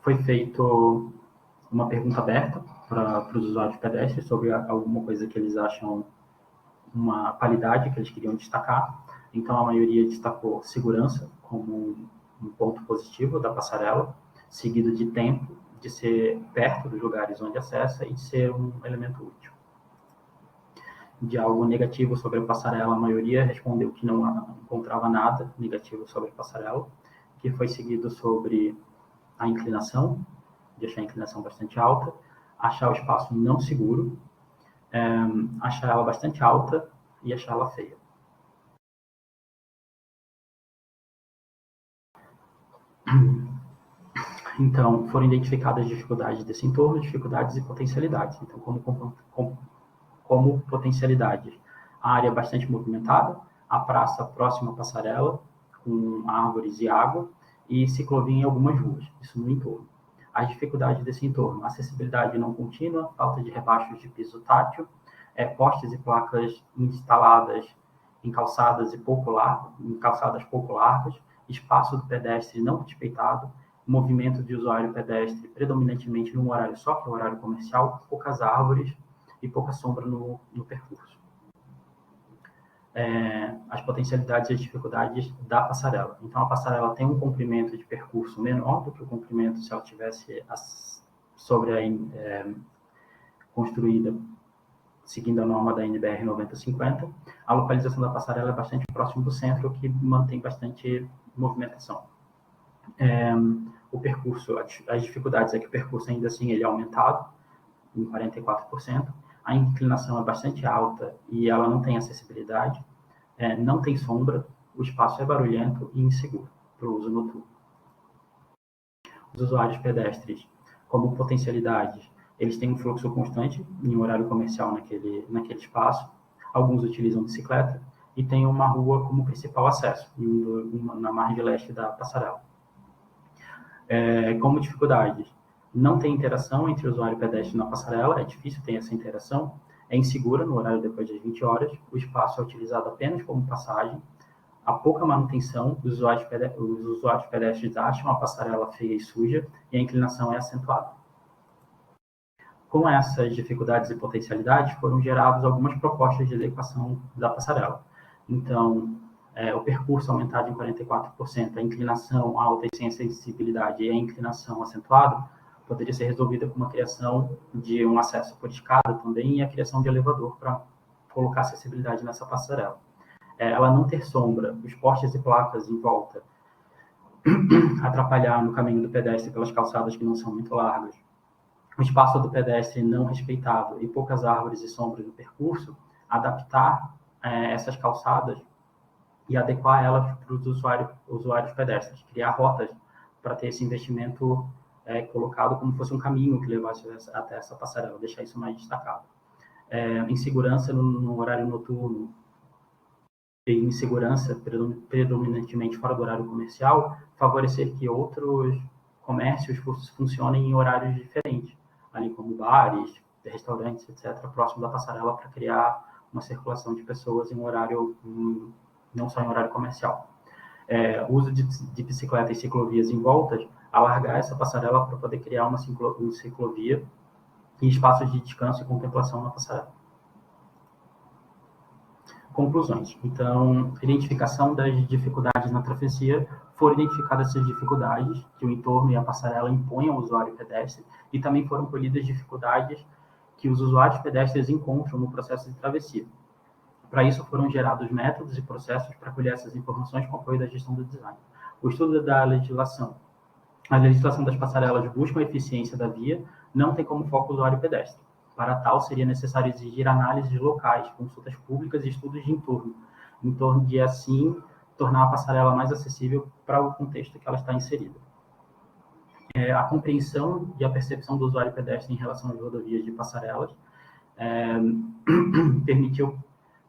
Foi feito uma pergunta aberta para os usuários pedestres sobre alguma coisa que eles acham uma qualidade que eles queriam destacar. Então, a maioria destacou segurança como um ponto positivo da passarela, seguido de tempo, de ser perto dos lugares onde acessa e de ser um elemento útil. De algo negativo sobre a passarela, a maioria respondeu que não encontrava nada negativo sobre a passarela, que foi seguido sobre a inclinação, de achar a inclinação bastante alta, achar o espaço não seguro, achar ela bastante alta e achar ela feia. Então, foram identificadas dificuldades desse entorno, dificuldades e potencialidades. Então, como potencialidades, a área bastante movimentada, a praça próxima à passarela, com árvores e água, e ciclovia em algumas ruas, isso no entorno. As dificuldades desse entorno, acessibilidade não contínua, falta de rebaixos de piso tátil, postes e placas instaladas em calçadas pouco largas, espaço do pedestre não respeitado, movimento de usuário pedestre predominantemente num horário só, que é o horário comercial, poucas árvores e pouca sombra no percurso. As potencialidades e as dificuldades da passarela. Então, a passarela tem um comprimento de percurso menor do que o comprimento se ela tivesse construída seguindo a norma da NBR 9050. A localização da passarela é bastante próximo do centro, o que mantém bastante movimentação. O percurso, as dificuldades é que o percurso ainda assim ele é aumentado em 44%. A inclinação é bastante alta e ela não tem acessibilidade, não tem sombra, o espaço é barulhento e inseguro para o uso noturno. Os usuários pedestres, como potencialidades, eles têm um fluxo constante em horário comercial naquele espaço. Alguns utilizam bicicleta e tem uma rua como principal acesso, na margem leste da passarela. Como dificuldades, não tem interação entre usuário e pedestre na passarela, é difícil ter essa interação, é insegura no horário depois das 20 horas, o espaço é utilizado apenas como passagem, há pouca manutenção, os usuários pedestres acham a passarela feia e suja e a inclinação é acentuada. Com essas dificuldades e potencialidades, foram geradas algumas propostas de adequação da passarela. Então, o percurso aumentado em 44%, a inclinação alta e sem acessibilidade e a inclinação acentuada, poderia ser resolvida com uma criação de um acesso por escada também e a criação de elevador para colocar acessibilidade nessa passarela. Ela não ter sombra, os postes e placas em volta, atrapalhar no caminho do pedestre pelas calçadas que não são muito largas, o espaço do pedestre não respeitado e poucas árvores e sombras no percurso, adaptar essas calçadas e adequar elas para os usuários pedestres, criar rotas para ter esse investimento colocado como fosse um caminho que levasse até essa passarela, deixar isso mais destacado. Insegurança no horário noturno e insegurança predominantemente fora do horário comercial, favorecer que outros comércios funcionem em horários diferentes, ali como bares, restaurantes, etc., próximo da passarela para criar uma circulação de pessoas em horário, não só em horário comercial. Uso de bicicleta e ciclovias em voltas, alargar essa passarela para poder criar uma ciclovia e espaços de descanso e contemplação na passarela. Conclusões. Então, identificação das dificuldades na travessia, foram identificadas essas dificuldades que o entorno e a passarela impõem ao usuário pedestre e também foram colhidas dificuldades que os usuários pedestres encontram no processo de travessia. Para isso, foram gerados métodos e processos para colher essas informações com apoio da gestão do design. O estudo da legislação A legislação das passarelas busca a eficiência da via, não tem como foco o usuário pedestre. Para tal, seria necessário exigir análises locais, consultas públicas e estudos de entorno de, assim, tornar a passarela mais acessível para o contexto que ela está inserida. A compreensão e a percepção do usuário pedestre em relação às rodovias de passarelas permitiu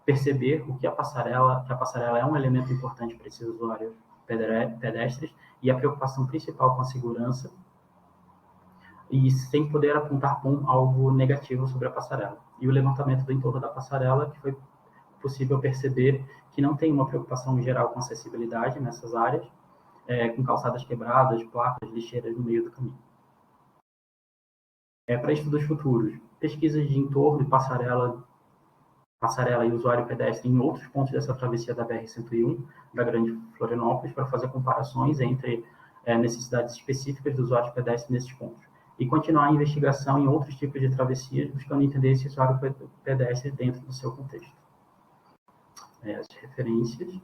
perceber que a passarela é um elemento importante para esses usuários pedestres e a preocupação principal com a segurança, e sem poder apontar algo negativo sobre a passarela. E o levantamento do entorno da passarela, que foi possível perceber que não tem uma preocupação geral com acessibilidade nessas áreas, com calçadas quebradas, placas, lixeiras no meio do caminho. Para estudos futuros, pesquisas de entorno e passarela e usuário pedestre em outros pontos dessa travessia da BR-101, da Grande Florianópolis, para fazer comparações entre necessidades específicas dos usuários pedestres nesses pontos. E continuar a investigação em outros tipos de travessias, buscando entender esse usuário pedestre dentro do seu contexto. As referências.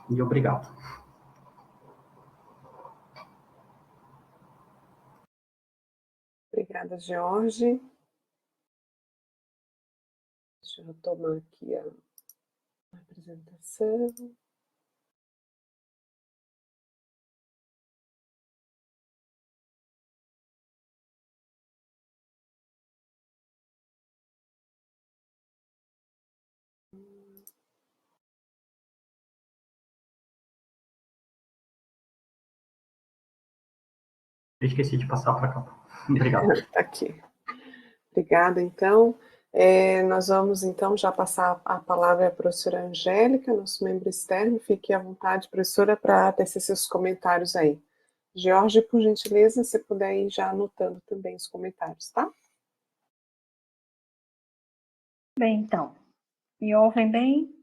E obrigado. Obrigada, Jorge. Deixa eu tomar aqui a apresentação. Eu esqueci de passar para cá. Obrigado. Está aqui. Obrigada, então. Nós vamos, então, já passar a palavra à professora Angélica, nosso membro externo. Fique à vontade, professora, para tecer seus comentários aí. Jorge, por gentileza, se puder ir já anotando também os comentários, tá? Bem, então, me ouvem bem?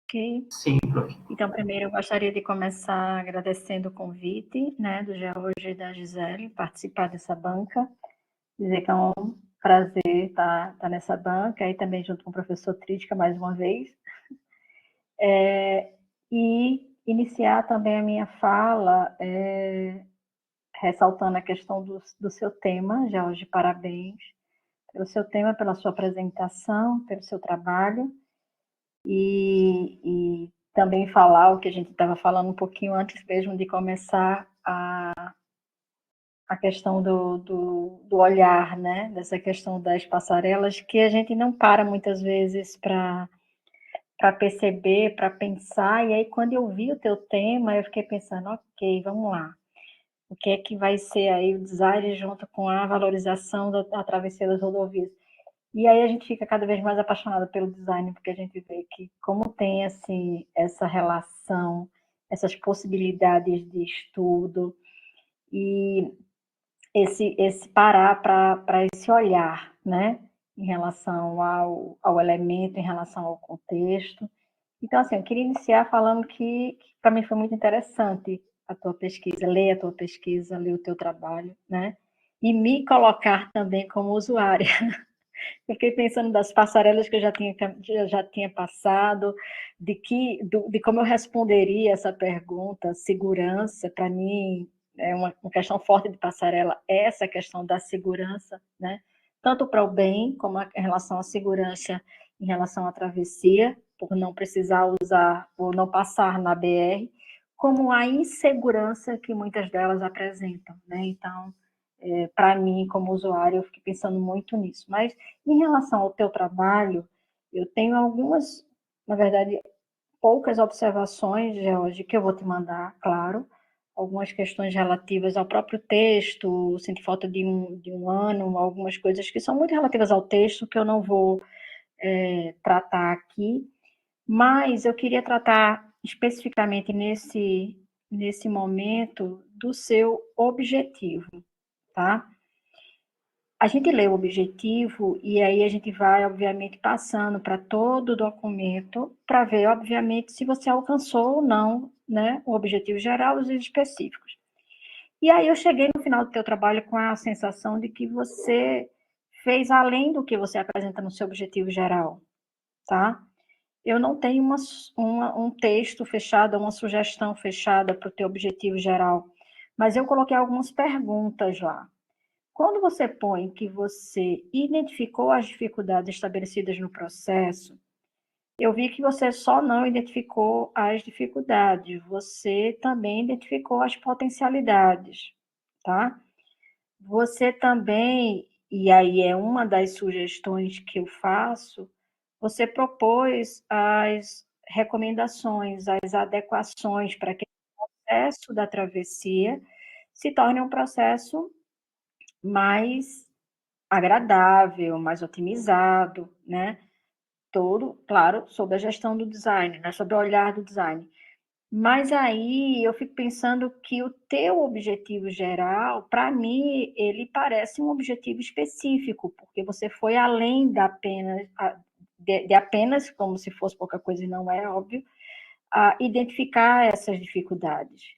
Ok. Sim, prof. Então, primeiro, eu gostaria de começar agradecendo o convite, né, do Jorge e da Gisele, participar dessa banca, dizer que é um prazer estar nessa banca, e também junto com o professor Trítica, mais uma vez. E iniciar também a minha fala ressaltando a questão do seu tema, Jorge, parabéns pelo seu tema, pela sua apresentação, pelo seu trabalho, e também falar o que a gente estava falando um pouquinho antes mesmo de começar a questão do olhar, né? Dessa questão das passarelas, que a gente não para muitas vezes para perceber, para pensar, e aí quando eu vi o teu tema, eu fiquei pensando, ok, vamos lá, o que é que vai ser aí o design junto com a valorização da travessia das rodovias? E aí a gente fica cada vez mais apaixonado pelo design, porque a gente vê que como tem assim, essa relação, essas possibilidades de estudo, e esse parar para esse olhar, né, em relação ao elemento, em relação ao contexto. Então, assim, eu queria iniciar falando que para mim foi muito interessante a tua pesquisa, ler a tua pesquisa, ler o teu trabalho, né, e me colocar também como usuária. Eu fiquei pensando das passarelas que eu já tinha passado, de como eu responderia essa pergunta. Segurança, para mim, é uma questão forte de passarela, é essa questão da segurança, né? Tanto para o bem, como em relação à segurança, em relação à travessia, por não precisar usar ou não passar na BR, como a insegurança que muitas delas apresentam, né? Então, para mim, como usuário, eu fiquei pensando muito nisso. Mas, em relação ao teu trabalho, eu tenho algumas, na verdade, poucas observações, George, que eu vou te mandar, claro, algumas questões relativas ao próprio texto, sinto falta de um ano, algumas coisas que são muito relativas ao texto, que eu não vou tratar aqui, mas eu queria tratar especificamente nesse momento do seu objetivo, tá? A gente lê o objetivo e aí a gente vai, obviamente, passando para todo o documento para ver, obviamente, se você alcançou ou não, né, o objetivo geral e os específicos. E aí eu cheguei no final do teu trabalho com a sensação de que você fez além do que você apresenta no seu objetivo geral, tá? eu não tenho um texto fechado, uma sugestão fechada para o teu objetivo geral, mas eu coloquei algumas perguntas lá. Quando você põe que você identificou as dificuldades estabelecidas no processo, eu vi que você só não identificou as dificuldades, você também identificou as potencialidades, tá? Você também, e aí é uma das sugestões que eu faço, você propôs as recomendações, as adequações para que o processo da travessia se torne um processo mais agradável, mais otimizado, né? Todo, claro, sob a gestão do design, né? Sob o olhar do design. Mas aí eu fico pensando que o teu objetivo geral, para mim, ele parece um objetivo específico, porque você foi além da apenas, de apenas, como se fosse pouca coisa e não é óbvio, a identificar essas dificuldades.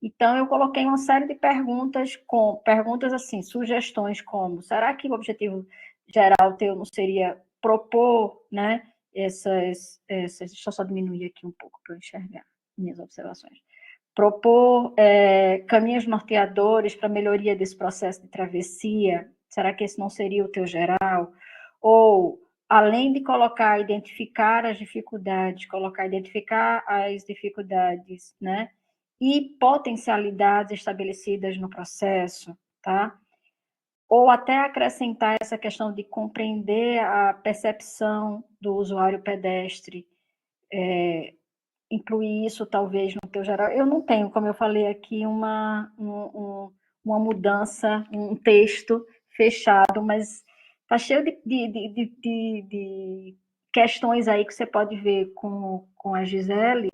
Então, eu coloquei uma série de perguntas, perguntas assim, sugestões como, será que o objetivo geral teu não seria propor, né, deixa eu só diminuir aqui um pouco para eu enxergar minhas observações. Propor caminhos norteadores para melhoria desse processo de travessia, será que esse não seria o teu geral? Ou, além de colocar, identificar as dificuldades, identificar as dificuldades, né? E potencialidades estabelecidas no processo, tá? Ou até acrescentar essa questão de compreender a percepção do usuário pedestre, incluir isso talvez no teu geral. Eu não tenho, como eu falei aqui, uma mudança, um texto fechado, mas tá cheio de questões aí que você pode ver com a Gisele,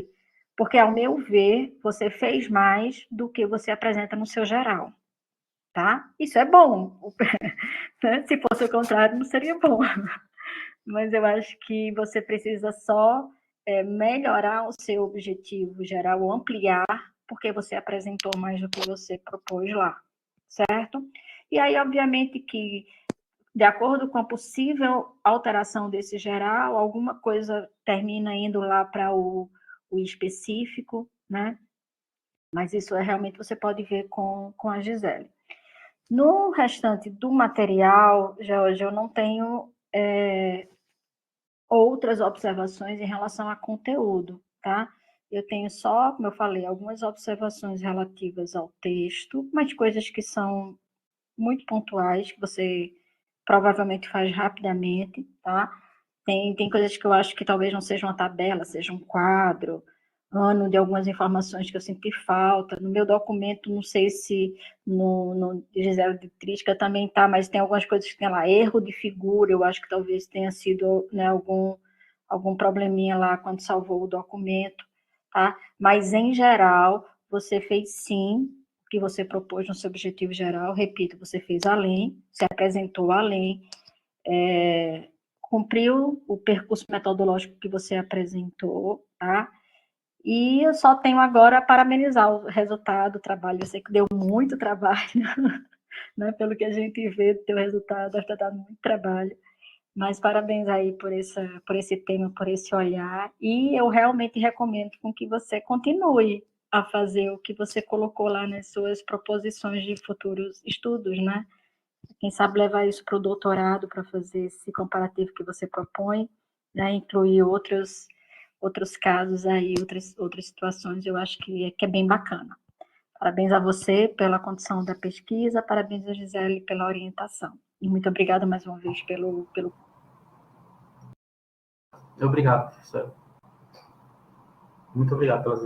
porque, ao meu ver, você fez mais do que você apresenta no seu geral, tá? Isso é bom. Se fosse o contrário, não seria bom. Mas eu acho que você precisa só melhorar o seu objetivo geral, ou ampliar, porque você apresentou mais do que você propôs lá, certo? E aí, obviamente, que, de acordo com a possível alteração desse geral, alguma coisa termina indo lá para o específico, né? Mas isso realmente você pode ver com a Gisele. No restante do material, Jorge, eu não tenho outras observações em relação a conteúdo, tá? Eu tenho só, como eu falei, algumas observações relativas ao texto, mas coisas que são muito pontuais, que você provavelmente faz rapidamente, tá? Tem coisas que eu acho que talvez não seja uma tabela, seja um quadro, ano de algumas informações que eu senti falta. No meu documento, não sei se no Gisele de Trisca também tá, mas tem algumas coisas que tem lá, erro de figura, eu acho que talvez tenha sido, né, algum probleminha lá quando salvou o documento, tá? Mas, em geral, você fez sim o que você propôs no seu objetivo geral, repito, você fez além, se apresentou além, cumpriu o percurso metodológico que você apresentou, tá? E eu só tenho agora a parabenizar o resultado do trabalho. Eu sei que deu muito trabalho, né? Pelo que a gente vê do teu resultado, deve ter dado muito trabalho. Mas parabéns aí por esse tema, por esse olhar. E eu realmente recomendo com que você continue a fazer o que você colocou lá nas suas proposições de futuros estudos, né? Quem sabe levar isso para o doutorado, para fazer esse comparativo que você propõe, né? Incluir outros casos aí, outras situações, eu acho que é bem bacana. Parabéns a você pela condução da pesquisa, parabéns a Gisele pela orientação. E muito obrigada mais uma vez pelo... Obrigado, professor. Muito obrigado pelas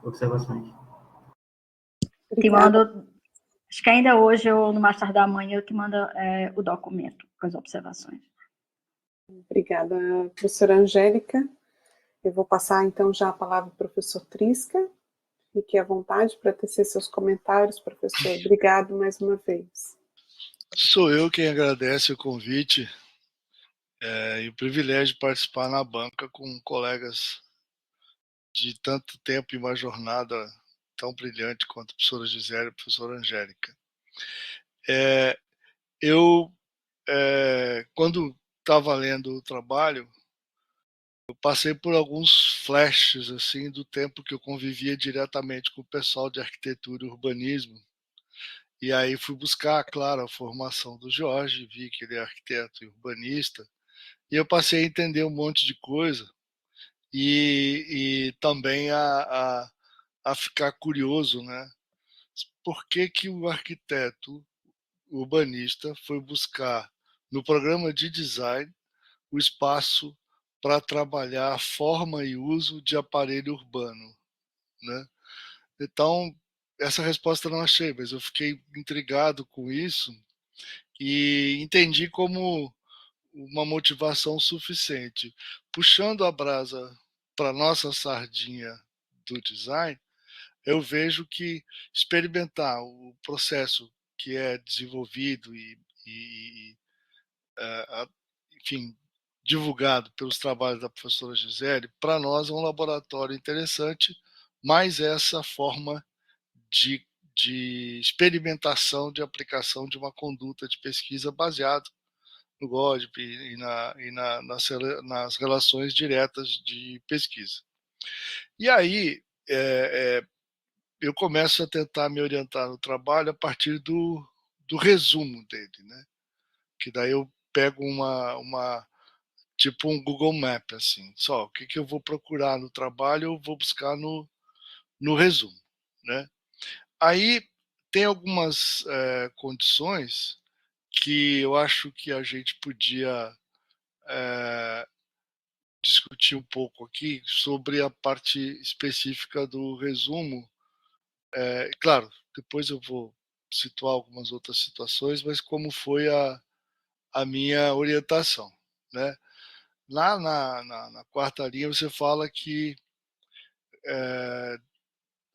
observações. Te mando, acho que ainda hoje ou no mais tarde da manhã eu te mando o documento com as observações. Obrigada, professora Angélica. Eu vou passar então já a palavra ao professor Trisca. Fique à vontade para tecer seus comentários, professor. Obrigado mais uma vez. Sou eu quem agradece o convite e o privilégio de participar na banca com colegas de tanto tempo e uma jornada tão brilhante quanto a professora Gisele e a professora Angélica. Eu, quando estava lendo o trabalho, eu passei por alguns flashes assim do tempo que eu convivia diretamente com o pessoal de arquitetura e urbanismo. E aí fui buscar, claro, a formação do Jorge, vi que ele é arquiteto e urbanista, e eu passei a entender um monte de coisa e também a ficar curioso, né? Por que que o arquiteto urbanista foi buscar no programa de design o espaço para trabalhar a forma e uso de aparelho urbano, né? Então, essa resposta eu não achei, mas eu fiquei intrigado com isso e entendi como uma motivação suficiente. Puxando a brasa para nossa sardinha do design, eu vejo que experimentar o processo que é desenvolvido e enfim, divulgado pelos trabalhos da professora Gisele, para nós é um laboratório interessante, mas essa forma de, de experimentação, de aplicação de uma conduta de pesquisa baseado no GODP nas relações diretas de pesquisa. E aí, eu começo a tentar me orientar no trabalho a partir do resumo dele, né? Que daí eu pego tipo um Google Map, assim, só o que eu vou procurar no trabalho, eu vou buscar no resumo, né? Aí tem algumas condições que eu acho que a gente podia discutir um pouco aqui sobre a parte específica do resumo. Claro, depois eu vou situar algumas outras situações, mas como foi a minha orientação, né? Lá na quarta linha você fala que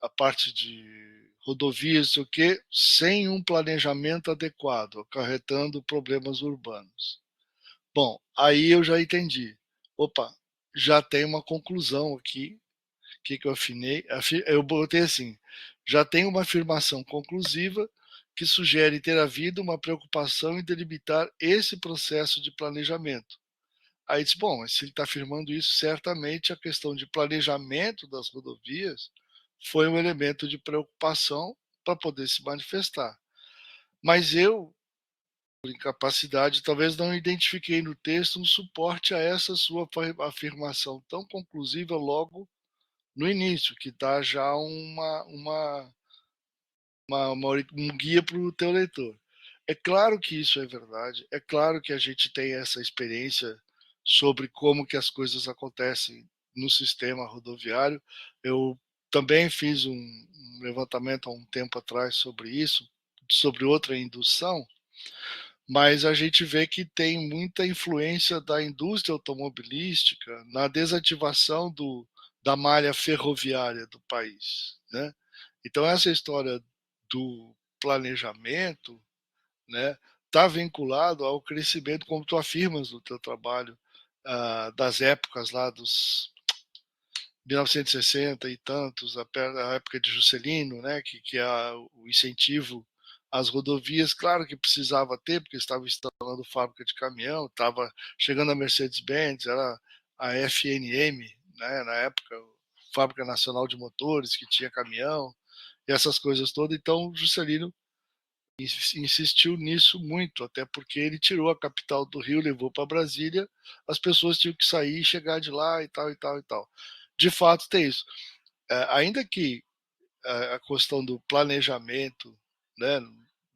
a parte de rodovias, sei o quê, sem um planejamento adequado, acarretando problemas urbanos. Bom, aí eu já entendi. Opa, já tem uma conclusão aqui. O que eu afinei? Eu botei assim: já tem uma afirmação conclusiva que sugere ter havido uma preocupação em delimitar esse processo de planejamento. Aí disse, bom, se ele está afirmando isso, certamente a questão de planejamento das rodovias foi um elemento de preocupação para poder se manifestar. Mas eu, por incapacidade, talvez não identifiquei no texto um suporte a essa sua afirmação tão conclusiva logo no início, que dá já um guia para o teu leitor. É claro que isso é verdade, é claro que a gente tem essa experiência sobre como que as coisas acontecem no sistema rodoviário. Eu também fiz um levantamento há um tempo atrás sobre isso, sobre outra indução, mas a gente vê que tem muita influência da indústria automobilística na desativação da malha ferroviária do país, né? Então essa história do planejamento, né, está vinculado ao crescimento, como tu afirmas no teu trabalho, das épocas lá dos 1960 e tantos, a época de Juscelino, né, que é o incentivo às rodovias, claro que precisava ter, porque estava instalando fábrica de caminhão, estava chegando a Mercedes-Benz, era a FNM, né, na época, Fábrica Nacional de Motores, que tinha caminhão, e essas coisas todas. Então, Juscelino insistiu nisso muito, até porque ele tirou a capital do Rio, levou para Brasília, as pessoas tinham que sair e chegar de lá e tal, e tal, e tal. De fato, tem isso. Ainda que a questão do planejamento, né,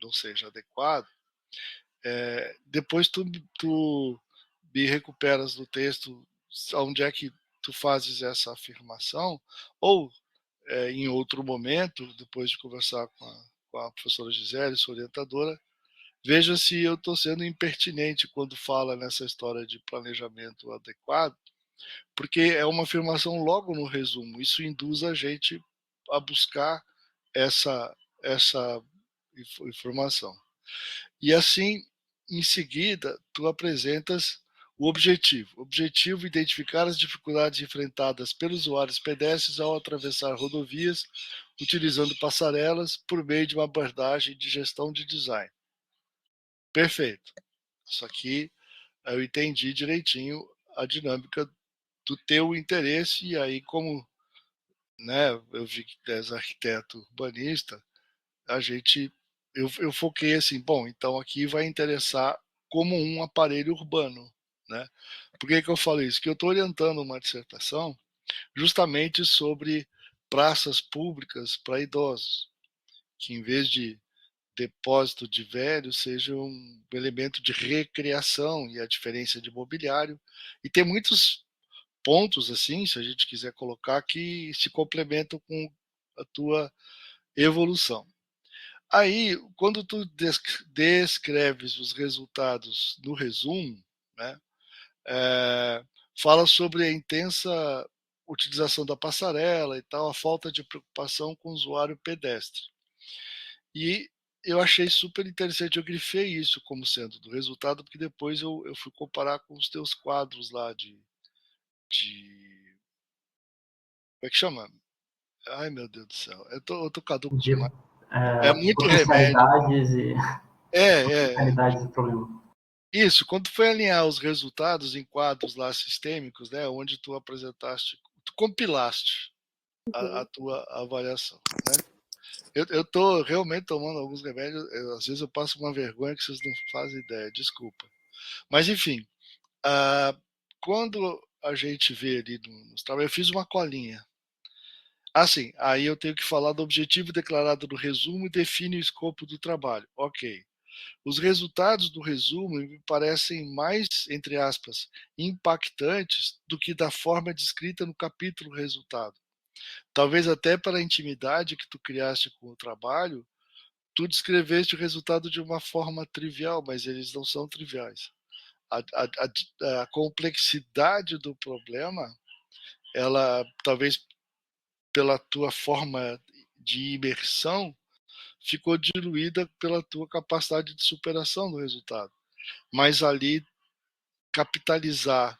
não seja adequado, depois tu me recuperas no texto onde é que tu fazes essa afirmação, ou em outro momento, depois de conversar com a professora Gisele, sua orientadora, veja se eu estou sendo impertinente quando fala nessa história de planejamento adequado, porque é uma afirmação logo no resumo. Isso induz a gente a buscar essa informação. E assim, em seguida, tu apresentas o objetivo. O objetivo é identificar as dificuldades enfrentadas pelos usuários pedestres ao atravessar rodovias, utilizando passarelas por meio de uma abordagem de gestão de design. Perfeito. Isso aqui eu entendi direitinho a dinâmica do teu interesse, e aí como, né, eu vi que tu és arquiteto urbanista, eu foquei assim, bom, então aqui vai interessar como um aparelho urbano, né? Por que eu falo isso? Que eu estou orientando uma dissertação justamente sobre praças públicas para idosos, que em vez de depósito de velhos seja um elemento de recreação, e a diferença de mobiliário. E tem muitos pontos, assim, se a gente quiser colocar, que se complementam com a tua evolução. Aí, quando tu descreves os resultados no resumo, né, fala sobre a intensa utilização da passarela e tal, a falta de preocupação com o usuário pedestre. E eu achei super interessante, eu grifei isso como sendo do resultado, porque depois eu fui comparar com os teus quadros lá de como é que chama? Ai, meu Deus do céu, eu tô caduco De demais. É muito remédio. potencialidades e É. potencialidades e problemas. Isso, quando tu foi alinhar os resultados em quadros lá sistêmicos, né, onde tu apresentaste, tu compilaste a tua avaliação, né? Eu tô realmente tomando alguns remédios, às vezes eu passo uma vergonha que vocês não fazem ideia, desculpa. Mas enfim, quando a gente vê ali nos trabalhos, eu fiz uma colinha. Assim, aí eu tenho que falar do objetivo declarado no resumo e define o escopo do trabalho. Ok. Os resultados do resumo me parecem mais, entre aspas, impactantes do que da forma descrita no capítulo resultado. Talvez até pela intimidade que tu criaste com o trabalho, tu descreveste o resultado de uma forma trivial, mas eles não são triviais. A complexidade do problema, ela talvez pela tua forma de imersão, ficou diluída pela tua capacidade de superação do resultado. Mas ali capitalizar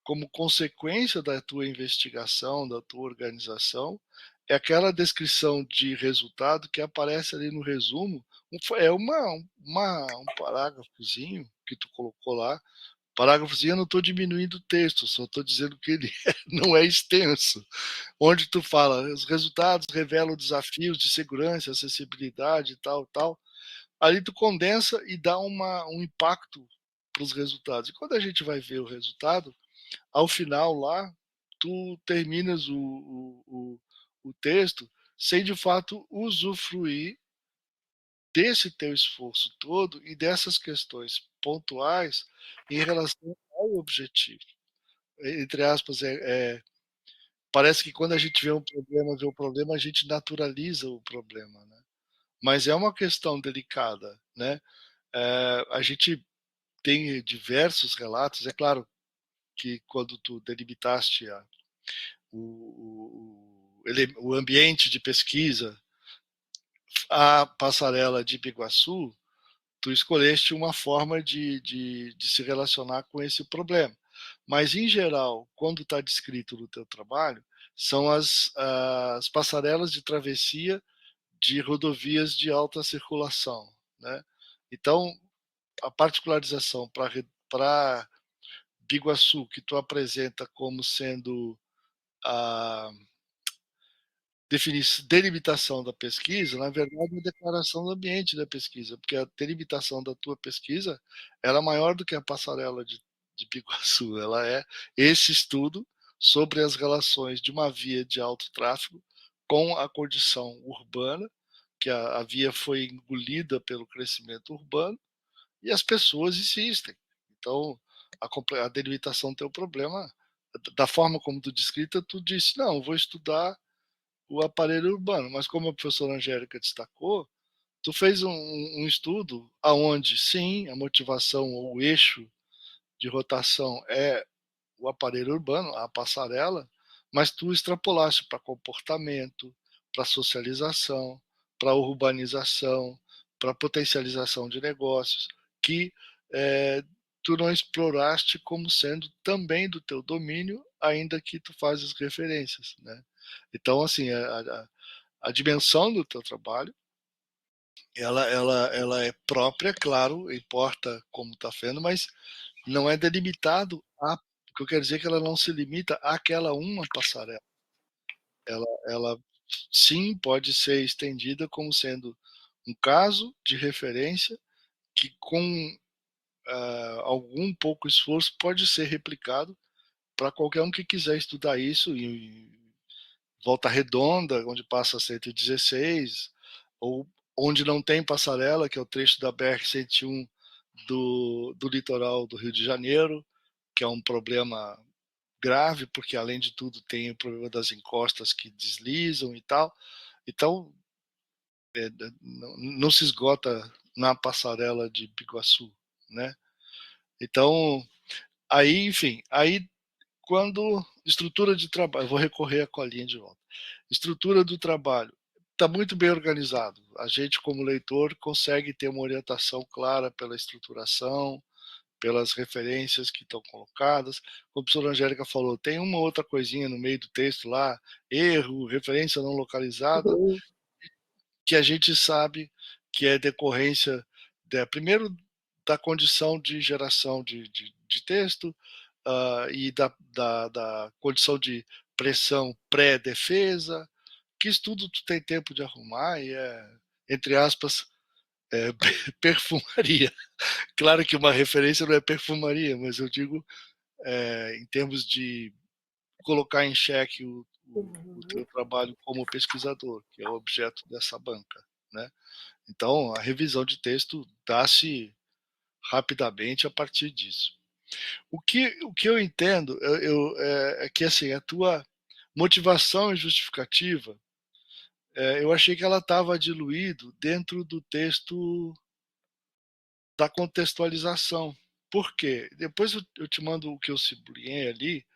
como consequência da tua investigação, da tua organização, é aquela descrição de resultado que aparece ali no resumo, é um parágrafozinho que tu colocou lá. Parágrafozinho, eu não estou diminuindo o texto, só estou dizendo que ele não é extenso. Onde tu fala, os resultados revelam desafios de segurança, acessibilidade e tal, tal. Ali tu condensa e dá um impacto para os resultados. E quando a gente vai ver o resultado, ao final lá, tu terminas o texto sem de fato usufruir desse teu esforço todo e dessas questões pontuais em relação ao objetivo. Entre aspas, parece que quando a gente vê o problema, a gente naturaliza o problema, né? Mas é uma questão delicada, né? A gente tem diversos relatos, é claro que quando tu delimitaste o ambiente de pesquisa, a passarela de Biguaçu, tu escolheste uma forma de se relacionar com esse problema. Mas, em geral, quando está descrito no teu trabalho, são as passarelas de travessia de rodovias de alta circulação, né? Então, a particularização para Biguaçu, que tu apresenta como sendo a delimitação da pesquisa, na verdade, é a declaração do ambiente da pesquisa, porque a delimitação da tua pesquisa era maior do que a passarela de Biguaçu. Ela é esse estudo sobre as relações de uma via de alto tráfego com a condição urbana, que a via foi engolida pelo crescimento urbano, e as pessoas insistem. Então, a delimitação tem um problema. Da forma como tu descrita, tu disse, não, vou estudar o aparelho urbano, mas como a professora Angélica destacou, tu fez um estudo aonde, sim, a motivação ou o eixo de rotação é o aparelho urbano, a passarela, mas tu extrapolaste para comportamento, para socialização, para urbanização, para potencialização de negócios, que tu não exploraste como sendo também do teu domínio, ainda que tu fazes referências, né? Então, assim, a dimensão do teu trabalho, ela é própria, claro, importa como está vendo, mas não é delimitado a O que eu quero dizer é que ela não se limita àquela uma passarela. Ela sim pode ser estendida como sendo um caso de referência que com algum pouco esforço pode ser replicado para qualquer um que quiser estudar isso em Volta Redonda, onde passa a 116, ou onde não tem passarela, que é o trecho da BR-101 do litoral do Rio de Janeiro, que é um problema grave, porque além de tudo tem o problema das encostas que deslizam e tal. Então, não se esgota na passarela de Biguaçu, né? Então, aí, enfim, aí quando estrutura de trabalho, vou recorrer à colinha de volta. Estrutura do trabalho está muito bem organizado. A gente, como leitor, consegue ter uma orientação clara pela estruturação, pelas referências que estão colocadas. Como a professora Angélica falou, tem uma outra coisinha no meio do texto lá, erro, referência não localizada, que a gente sabe que é decorrência, primeiro, da condição de geração de texto, e da condição de pressão pré-defesa, que isso tudo tu tem tempo de arrumar e entre aspas, perfumaria. Claro que uma referência não é perfumaria, mas eu digo em termos de colocar em xeque o teu trabalho como pesquisador, que é o objeto dessa banca, né? Então, a revisão de texto dá-se rapidamente a partir disso. O que eu entendo é que assim, a tua motivação e justificativa, eu achei que ela estava diluído dentro do texto da contextualização. Por quê? Depois eu te mando o que eu sublinhei ali,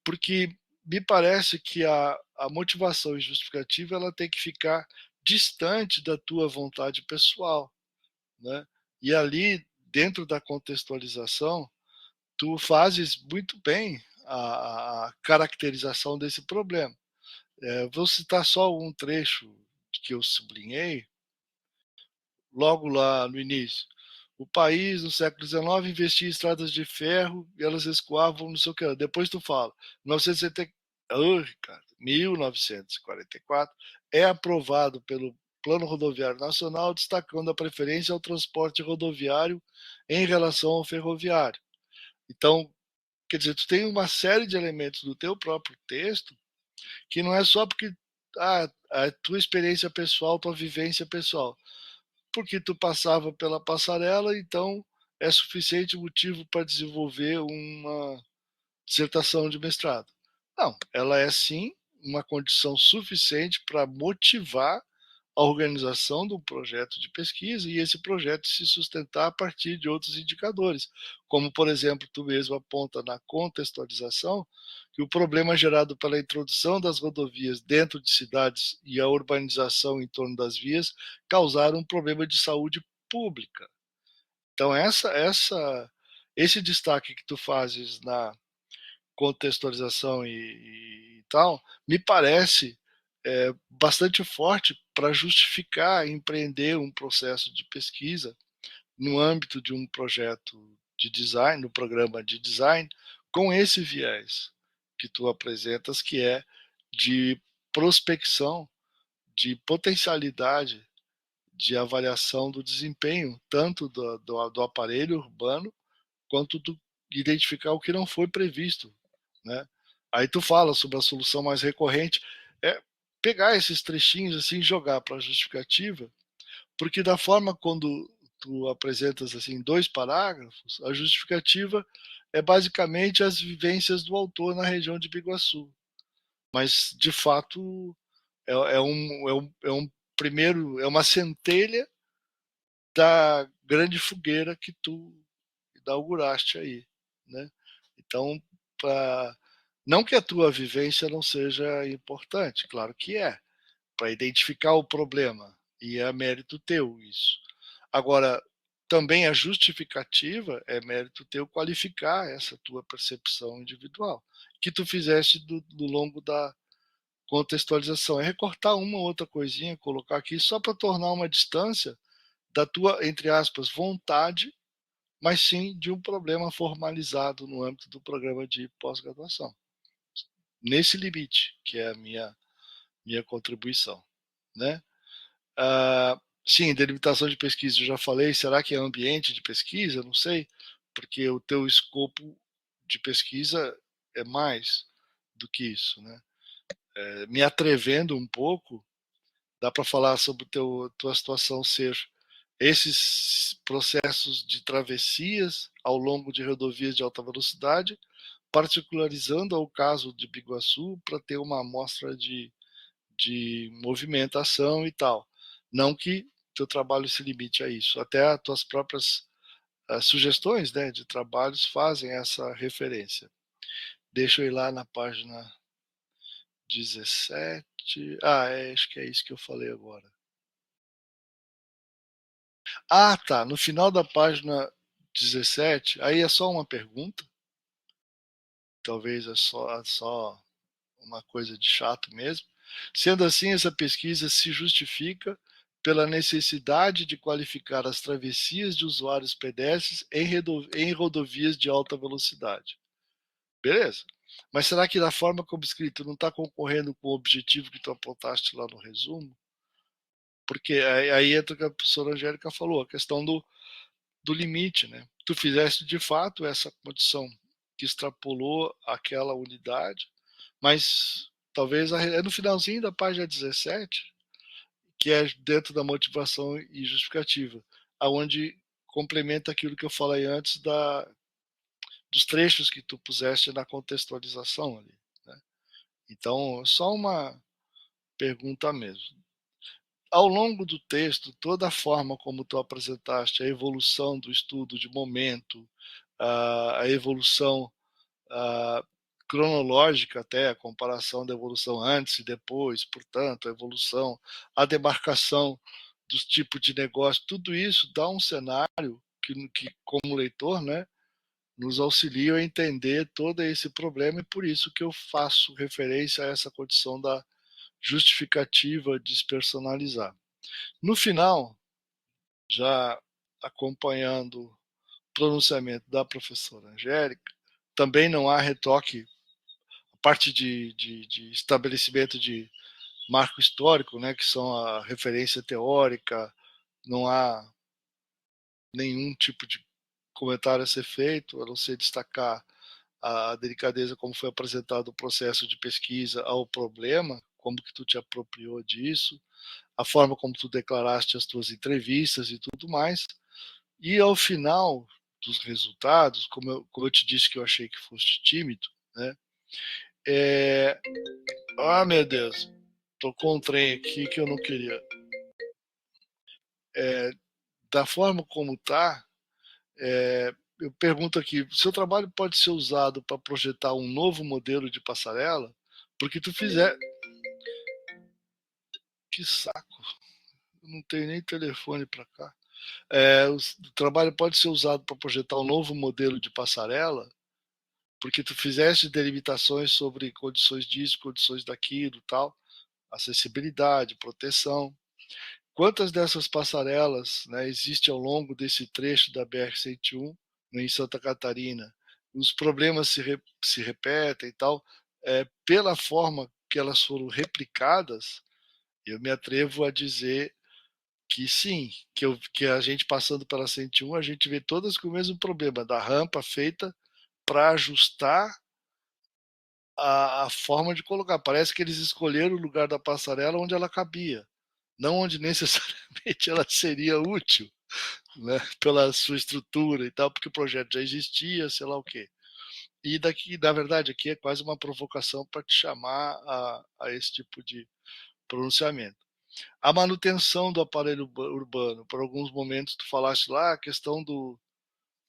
porque me parece que a motivação e justificativa ela tem que ficar distante da tua vontade pessoal, né? E ali, dentro da contextualização, tu fazes muito bem a caracterização desse problema. Vou citar só um trecho que eu sublinhei, logo lá no início. O país, no século XIX, investia em estradas de ferro e elas escoavam, não sei o que. Depois tu fala, 1944, é aprovado pelo Plano Rodoviário Nacional, destacando a preferência ao transporte rodoviário em relação ao ferroviário. Então, quer dizer, tu tem uma série de elementos do teu próprio texto que não é só porque a tua experiência pessoal, tua vivência pessoal, porque tu passava pela passarela, então é suficiente motivo para desenvolver uma dissertação de mestrado. Não, ela é sim uma condição suficiente para motivar a organização de um projeto de pesquisa e esse projeto se sustentar a partir de outros indicadores, como, por exemplo, tu mesmo aponta na contextualização, que o problema gerado pela introdução das rodovias dentro de cidades e a urbanização em torno das vias causaram um problema de saúde pública. Então, esse destaque que tu fazes na contextualização e tal, me parece bastante forte para justificar empreender um processo de pesquisa no âmbito de um projeto de design, no programa de design, com esse viés que tu apresentas, que é de prospecção, de potencialidade de avaliação do desempenho, tanto do aparelho urbano, quanto do identificar o que não foi previsto, né? Aí tu fala sobre a solução mais recorrente, é pegar esses trechinhos assim, jogar para a justificativa, porque da forma quando tu apresentas assim 2 parágrafos, a justificativa é basicamente as vivências do autor na região de Biguaçu. Mas de fato é um primeiro, é uma centelha da grande fogueira que tu inauguraste aí, né? Então, não que a tua vivência não seja importante, claro que é, para identificar o problema, e é mérito teu isso. Agora, também a justificativa é mérito teu qualificar essa tua percepção individual, que tu fizeste do longo da contextualização. É recortar uma ou outra coisinha, colocar aqui, só para tornar uma distância da tua, entre aspas, vontade mas sim de um problema formalizado no âmbito do programa de pós-graduação. Nesse limite, que é a minha contribuição, né? Sim, delimitação de pesquisa, eu já falei, será que é ambiente de pesquisa? Não sei, porque o teu escopo de pesquisa é mais do que isso, né? Me atrevendo um pouco, dá para falar sobre tua situação ser esses processos de travessias ao longo de rodovias de alta velocidade, particularizando ao caso de Biguaçu para ter uma amostra de movimentação e tal. Não que teu trabalho se limite a isso. Até as tuas próprias sugestões, né, de trabalhos fazem essa referência. Deixa eu ir lá na página 17. Acho que é isso que eu falei agora. Tá. No final da página 17, aí é só uma pergunta. Talvez é só uma coisa de chato mesmo. Sendo assim, essa pesquisa se justifica pela necessidade de qualificar as travessias de usuários pedestres em rodovias de alta velocidade. Beleza. Mas será que da forma como escrito não está concorrendo com o objetivo que tu apontaste lá no resumo? Porque aí entra o que a professora Angélica falou, a questão do limite, né? Tu fizeste de fato essa condição que extrapolou aquela unidade, mas talvez é no finalzinho da página 17, que é dentro da motivação e justificativa, aonde complementa aquilo que eu falei antes dos trechos que tu puseste na contextualização ali, né? Então, só uma pergunta mesmo. Ao longo do texto, toda a forma como tu apresentaste a evolução do estudo de momento, a evolução cronológica até, a comparação da evolução antes e depois, portanto, a evolução, a demarcação dos tipos de negócio, tudo isso dá um cenário que como leitor, né, nos auxilia a entender todo esse problema, e por isso que eu faço referência a essa condição da justificativa despersonalizar. No final, já acompanhando o pronunciamento da professora Angélica, também não há retoque, a parte de estabelecimento de marco histórico, né, que são a referência teórica, não há nenhum tipo de comentário a ser feito, a não ser destacar a delicadeza como foi apresentado o processo de pesquisa ao problema, como que tu te apropriou disso, a forma como tu declaraste as tuas entrevistas e tudo mais. E ao final dos resultados, como eu te disse que eu achei que foste tímido, né? Meu Deus, tocou um trem aqui que eu não queria. Da forma como está, eu pergunto aqui, seu trabalho pode ser usado para projetar um novo modelo de passarela? Porque tu fizer... Que saco, eu não tenho nem telefone para cá. O trabalho pode ser usado para projetar um novo modelo de passarela, porque tu fizeste delimitações sobre condições disso, condições daquilo, tal, acessibilidade, proteção. Quantas dessas passarelas, né, existem ao longo desse trecho da BR-101 em Santa Catarina? Os problemas se repetem e tal. Pela forma que elas foram replicadas, eu me atrevo a dizer que sim, que a gente passando pela 101, a gente vê todas com o mesmo problema, da rampa feita para ajustar a forma de colocar. Parece que eles escolheram o lugar da passarela onde ela cabia, não onde necessariamente ela seria útil, né, pela sua estrutura e tal, porque o projeto já existia, sei lá o quê. E daqui, na verdade, aqui é quase uma provocação para te chamar a esse tipo de pronunciamento. A manutenção do aparelho urbano, por alguns momentos tu falaste lá, a questão do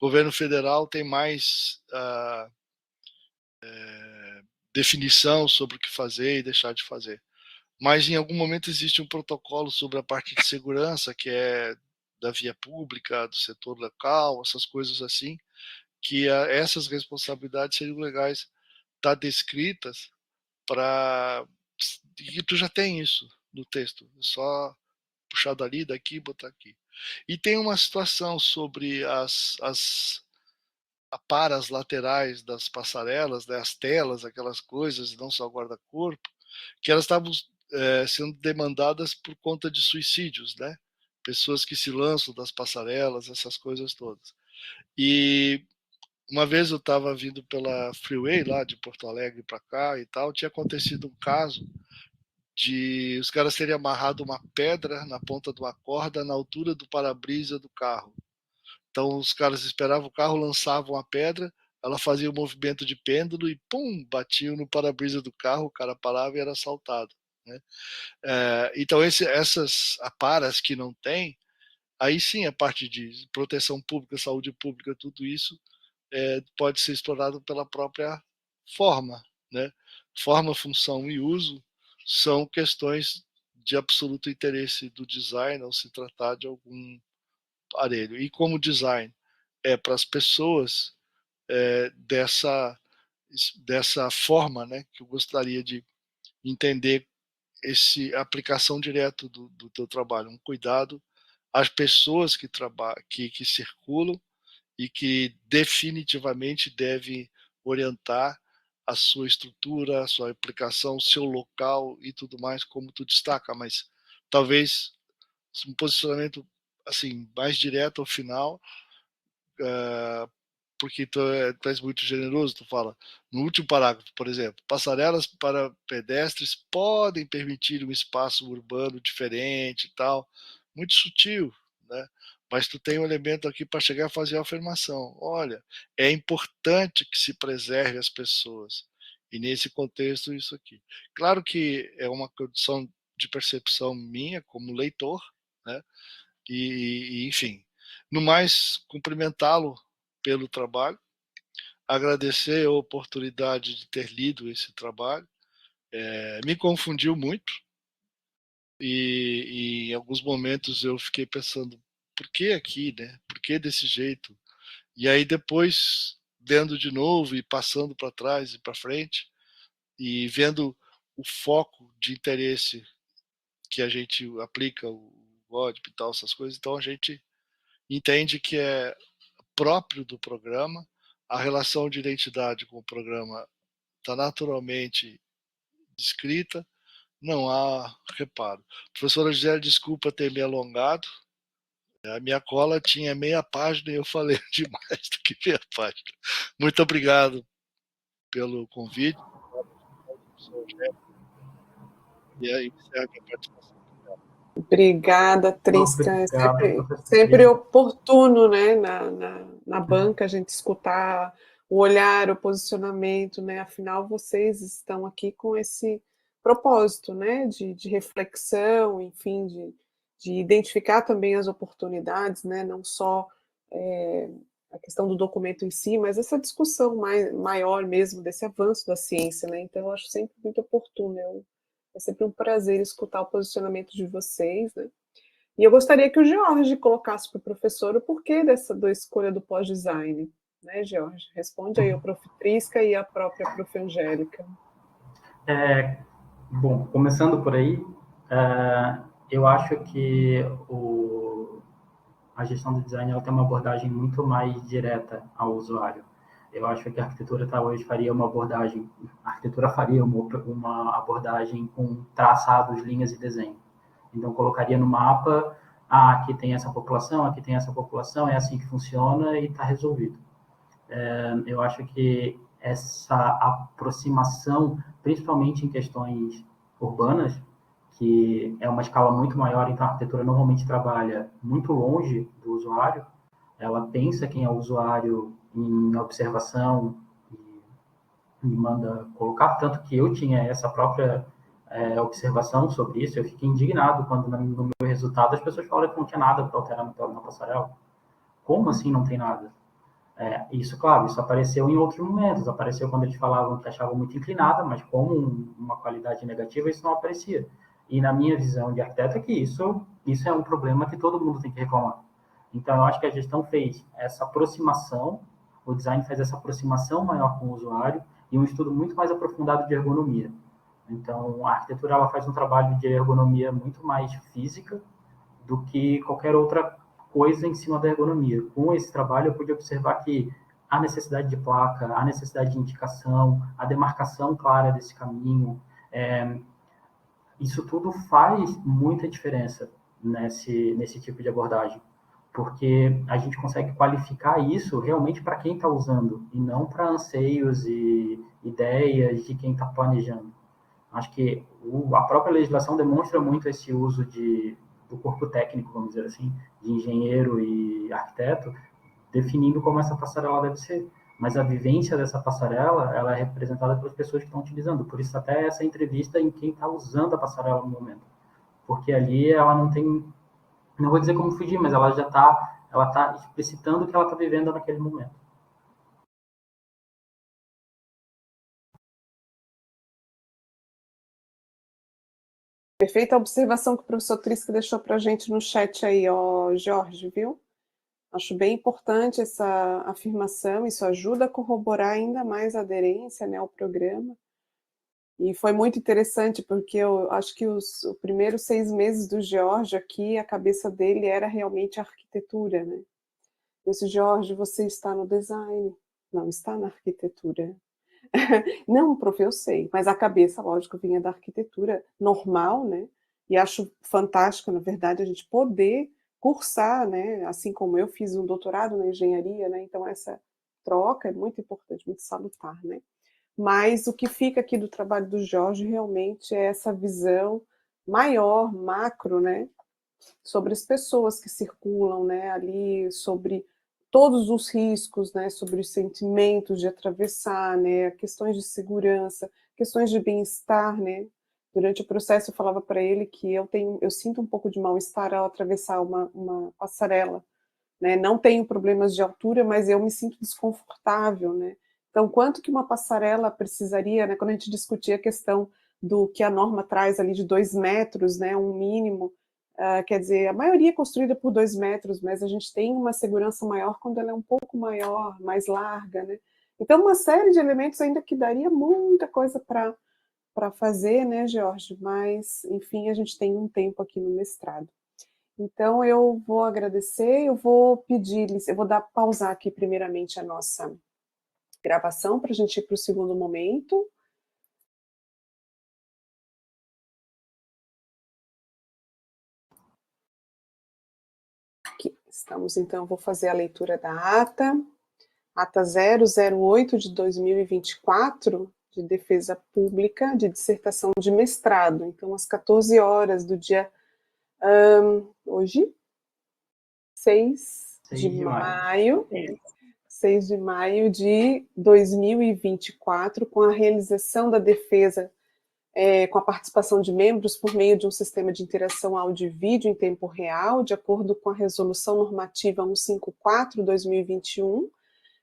governo federal tem mais definição sobre o que fazer e deixar de fazer. Mas em algum momento existe um protocolo sobre a parte de segurança, que é da via pública, do setor local, essas coisas assim, que essas responsabilidades seriam legais estar descritas para... E tu já tem isso no texto, só puxar dali, daqui, botar aqui. E tem uma situação sobre as aparas laterais das passarelas, né, as telas, aquelas coisas, não só guarda-corpo, que elas estavam sendo demandadas por conta de suicídios, né? Pessoas que se lançam das passarelas, essas coisas todas. E uma vez eu estava vindo pela Freeway, lá de Porto Alegre para cá e tal, tinha acontecido um caso de os caras terem amarrado uma pedra na ponta de uma corda na altura do para-brisa do carro. Então os caras esperavam o carro, lançavam a pedra, ela fazia um movimento de pêndulo e pum, batiam no para-brisa do carro, o cara parava e era assaltado, né? Então essas aparas que não tem, aí sim a parte de proteção pública, saúde pública, tudo isso pode ser explorado pela própria forma, né? Forma, função e uso são questões de absoluto interesse do design ao se tratar de algum aparelho. E como design para as pessoas dessa forma, né, que eu gostaria de entender a aplicação direto do teu trabalho, um cuidado às pessoas que circulam e que definitivamente deve orientar a sua estrutura, a sua aplicação, o seu local e tudo mais, como tu destaca, mas talvez um posicionamento assim mais direto ao final, porque tu és muito generoso, tu fala no último parágrafo, por exemplo, passarelas para pedestres podem permitir um espaço urbano diferente e tal, muito sutil, né? Mas tu tem um elemento aqui para chegar a fazer a afirmação. Olha, é importante que se preserve as pessoas. E nesse contexto, isso aqui. Claro que é uma condição de percepção minha como leitor, né? E enfim, no mais, cumprimentá-lo pelo trabalho, agradecer a oportunidade de ter lido esse trabalho. Me confundiu muito e em alguns momentos eu fiquei pensando, por que aqui, né? Por que desse jeito? E aí depois, vendo de novo e passando para trás e para frente e vendo o foco de interesse que a gente aplica, o GODP e tal, essas coisas, então a gente entende que é próprio do programa, a relação de identidade com o programa está naturalmente descrita, não há reparo. Professora Gisele, desculpa ter me alongado, a minha cola tinha meia página e eu falei demais do que meia página. Muito obrigado pelo convite. E aí encerro a minha participação. Obrigada, Trisca. É sempre oportuno, né, na banca, a gente escutar o olhar, o posicionamento, né? Afinal, vocês estão aqui com esse propósito, né, de reflexão, enfim, de identificar também as oportunidades, né? Não só a questão do documento em si, mas essa discussão maior mesmo desse avanço da ciência, né? Então, eu acho sempre muito oportuno. É sempre um prazer escutar o posicionamento de vocês, né? E eu gostaria que o George colocasse para o professor o porquê da escolha do pós-design, né, George? Responde aí o Prof. Trisca e a própria Prof. Angélica. Bom, começando por aí, eu acho que a gestão do design ela tem uma abordagem muito mais direta ao usuário. Eu acho que a arquitetura hoje faria uma abordagem, uma abordagem com traçados, linhas e desenho. Então, colocaria no mapa, aqui tem essa população, aqui tem essa população, é assim que funciona e está resolvido. Eu acho que essa aproximação, principalmente em questões urbanas, que é uma escala muito maior, então a arquitetura normalmente trabalha muito longe do usuário, ela pensa quem é o usuário em observação e manda colocar, tanto que eu tinha essa própria observação sobre isso, eu fiquei indignado quando no meu resultado as pessoas falaram que não tinha nada para alterar na passarela. Como assim não tem nada? Isso, claro, isso apareceu em outros momentos, apareceu quando eles falavam que achavam muito inclinada, mas como uma qualidade negativa, isso não aparecia. E na minha visão de arquiteto é que isso é um problema que todo mundo tem que reclamar. Então, eu acho que a gestão fez essa aproximação, o design faz essa aproximação maior com o usuário e um estudo muito mais aprofundado de ergonomia. Então, a arquitetura ela faz um trabalho de ergonomia muito mais física do que qualquer outra coisa em cima da ergonomia. Com esse trabalho, eu pude observar que a necessidade de placa, a necessidade de indicação, a demarcação clara desse caminho, isso tudo faz muita diferença nesse tipo de abordagem, porque a gente consegue qualificar isso realmente para quem está usando, e não para anseios e ideias de quem está planejando. Acho que a própria legislação demonstra muito esse uso do corpo técnico, vamos dizer assim, de engenheiro e arquiteto, definindo como essa passarela deve ser. Mas a vivência dessa passarela, ela é representada pelas pessoas que estão utilizando. Por isso, até essa entrevista em quem está usando a passarela no momento. Porque ali ela não tem, não vou dizer como fugir, mas ela já está explicitando o que ela está vivendo naquele momento. Perfeita observação que o professor Trisca deixou para a gente no chat aí, ó, Jorge, viu? Acho bem importante essa afirmação, isso ajuda a corroborar ainda mais a aderência, né, ao programa. E foi muito interessante, porque eu acho que os primeiros 6 meses do Jorge aqui, a cabeça dele era realmente a arquitetura, né? Eu disse, Jorge, você está no design, não está na arquitetura. Não, prof, eu sei, mas a cabeça, lógico, vinha da arquitetura normal, né? E acho fantástico, na verdade, a gente poder cursar, né? Assim como eu fiz um doutorado na engenharia, né? Então, essa troca é muito importante, muito salutar, né? Mas o que fica aqui do trabalho do Jorge realmente é essa visão maior, macro, né? Sobre as pessoas que circulam, né? Ali, sobre todos os riscos, né, sobre os sentimentos de atravessar, né, questões de segurança, questões de bem-estar, né. Durante o processo eu falava para ele que eu sinto um pouco de mal-estar ao atravessar uma passarela, né. Não tenho problemas de altura, mas eu me sinto desconfortável, né. Então, quanto que uma passarela precisaria, né, quando a gente discutia a questão do que a norma traz ali de 2 metros, né, um mínimo, quer dizer, a maioria é construída por 2 metros, mas a gente tem uma segurança maior quando ela é um pouco maior, mais larga, né? Então, uma série de elementos ainda que daria muita coisa para fazer, né, Jorge? Mas, enfim, a gente tem um tempo aqui no mestrado. Então, eu vou agradecer, eu vou pedir, eu vou pausar aqui primeiramente a nossa gravação para a gente ir para o segundo momento. Aqui, estamos então, vou fazer a leitura da ata 008 de 2024, de defesa pública de dissertação de mestrado. Então, às 14 horas do dia, hoje, 6 de maio, 6 de maio de 2024, com a realização da defesa com a participação de membros por meio de um sistema de interação áudio e vídeo em tempo real, de acordo com a Resolução Normativa 154/2021,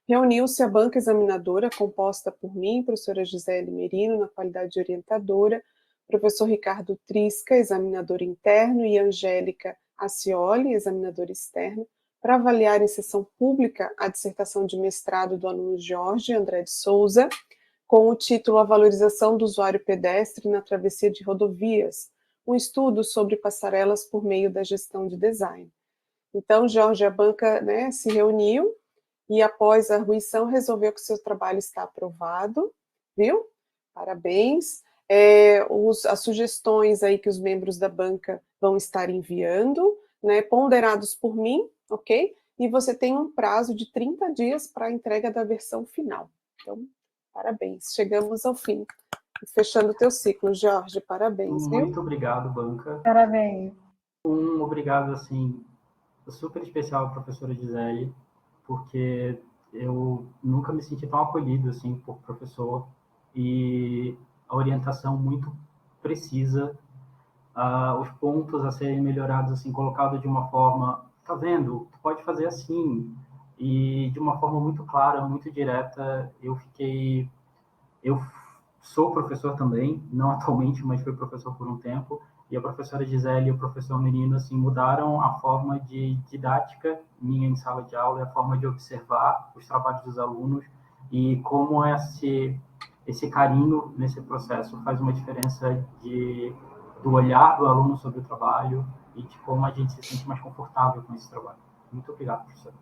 reuniu-se a banca examinadora, composta por mim, professora Gisele Merino, na qualidade de orientadora, professor Ricardo Trisca, examinador interno, e Angélica Acioli, examinadora externa, para avaliar em sessão pública a dissertação de mestrado do aluno Jorge André de Souza, com o título A Valorização do Usuário Pedestre na Travessia de Rodovias, um estudo sobre passarelas por meio da gestão de design. Então, Jorge, a banca, né, se reuniu e, após a arguição, resolveu que o seu trabalho está aprovado, viu? Parabéns. As sugestões aí que os membros da banca vão estar enviando, né, ponderados por mim, ok? E você tem um prazo de 30 dias para a entrega da versão final. Então, parabéns, chegamos ao fim. Fechando o teu ciclo, Jorge, parabéns, viu? Muito obrigado, banca. Parabéns. Um obrigado, assim, super especial à professora Gisele, porque eu nunca me senti tão acolhido, assim, por professor, e a orientação muito precisa, os pontos a serem melhorados, assim, colocados de uma forma, tá vendo, tu pode fazer assim, e de uma forma muito clara, muito direta. Eu sou professor também, não atualmente, mas fui professor por um tempo, e a professora Gisele e o professor Menino, assim, mudaram a forma de didática minha em sala de aula, a forma de observar os trabalhos dos alunos, e como esse carinho nesse processo faz uma diferença de do olhar do aluno sobre o trabalho e de como a gente se sente mais confortável com esse trabalho. Muito obrigado, professor.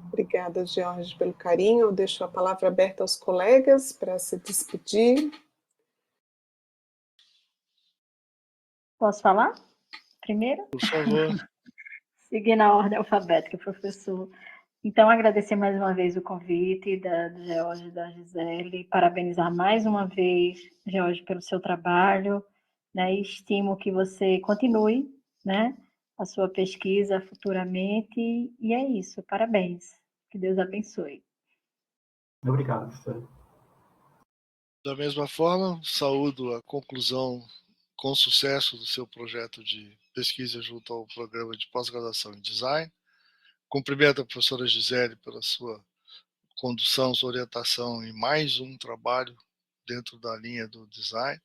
Obrigada, Jorge, pelo carinho. Eu deixo a palavra aberta aos colegas para se despedir. Posso falar primeiro? Por favor. Seguir na ordem alfabética, professor. Então, agradecer mais uma vez o convite do George e da Gisele, parabenizar mais uma vez, George, pelo seu trabalho, né, e estimo que você continue, né, a sua pesquisa futuramente, e é isso, parabéns, que Deus abençoe. Obrigado, professor. Da mesma forma, saúdo a conclusão com sucesso do seu projeto de pesquisa junto ao programa de pós-graduação em design. Cumprimento a professora Gisele pela sua condução, sua orientação em mais um trabalho dentro da linha do design.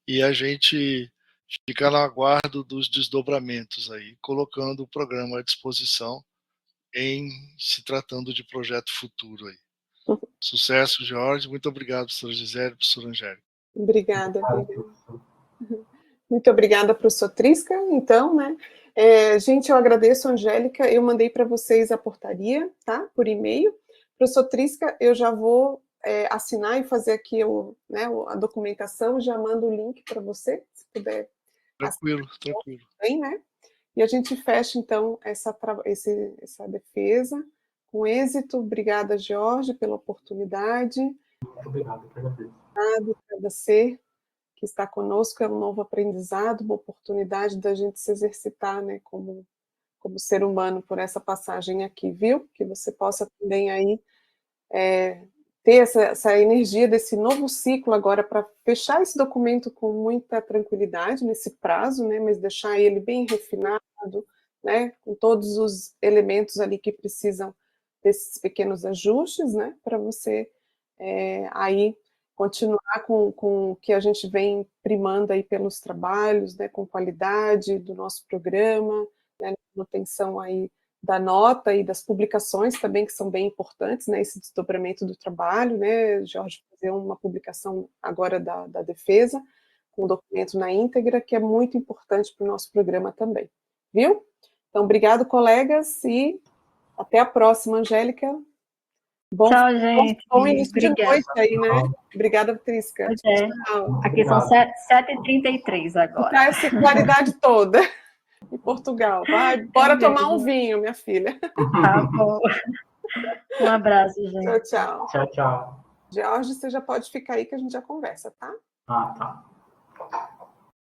E a gente fica no aguardo dos desdobramentos aí, colocando o programa à disposição em se tratando de projeto futuro aí. Sucesso, Jorge. Muito obrigado, professora Gisele, professora Angélica. Obrigada. Muito obrigada, professor Trisca, então, né? Gente, eu agradeço, Angélica, eu mandei para vocês a portaria, tá? Por e-mail. Professor Trisca, eu já vou assinar e fazer aqui a documentação, já mando o link para você, se puder. Tranquilo, tranquilo. Bem, né? E a gente fecha, então, essa defesa com êxito. Obrigada, Jorge, pela oportunidade. Muito obrigado, Cada ser que está conosco é um novo aprendizado, uma oportunidade da gente se exercitar, né, como ser humano por essa passagem aqui, viu? Que você possa também aí ter essa energia desse novo ciclo agora para fechar esse documento com muita tranquilidade nesse prazo, né, mas deixar ele bem refinado, né, com todos os elementos ali que precisam desses pequenos ajustes, né, para você aí continuar com o que a gente vem primando aí pelos trabalhos, né, com qualidade do nosso programa, né, manutenção aí da nota e das publicações também, que são bem importantes, né, esse desdobramento do trabalho, né, Jorge fazer uma publicação agora da defesa, com o documento na íntegra, que é muito importante para o nosso programa também, viu? Então, obrigado, colegas, e até a próxima, Angélica. Tchau, gente. Bom início de noite aí, né? Obrigada, Trisca. Pois é. Aqui são 7h33 agora. Tá essa claridade toda em Portugal. Vai, bora tomar um vinho, minha filha. Tá bom. Um abraço, gente. Tchau, tchau. Tchau, tchau. Jorge, você já pode ficar aí que a gente já conversa, tá? Ah, tá.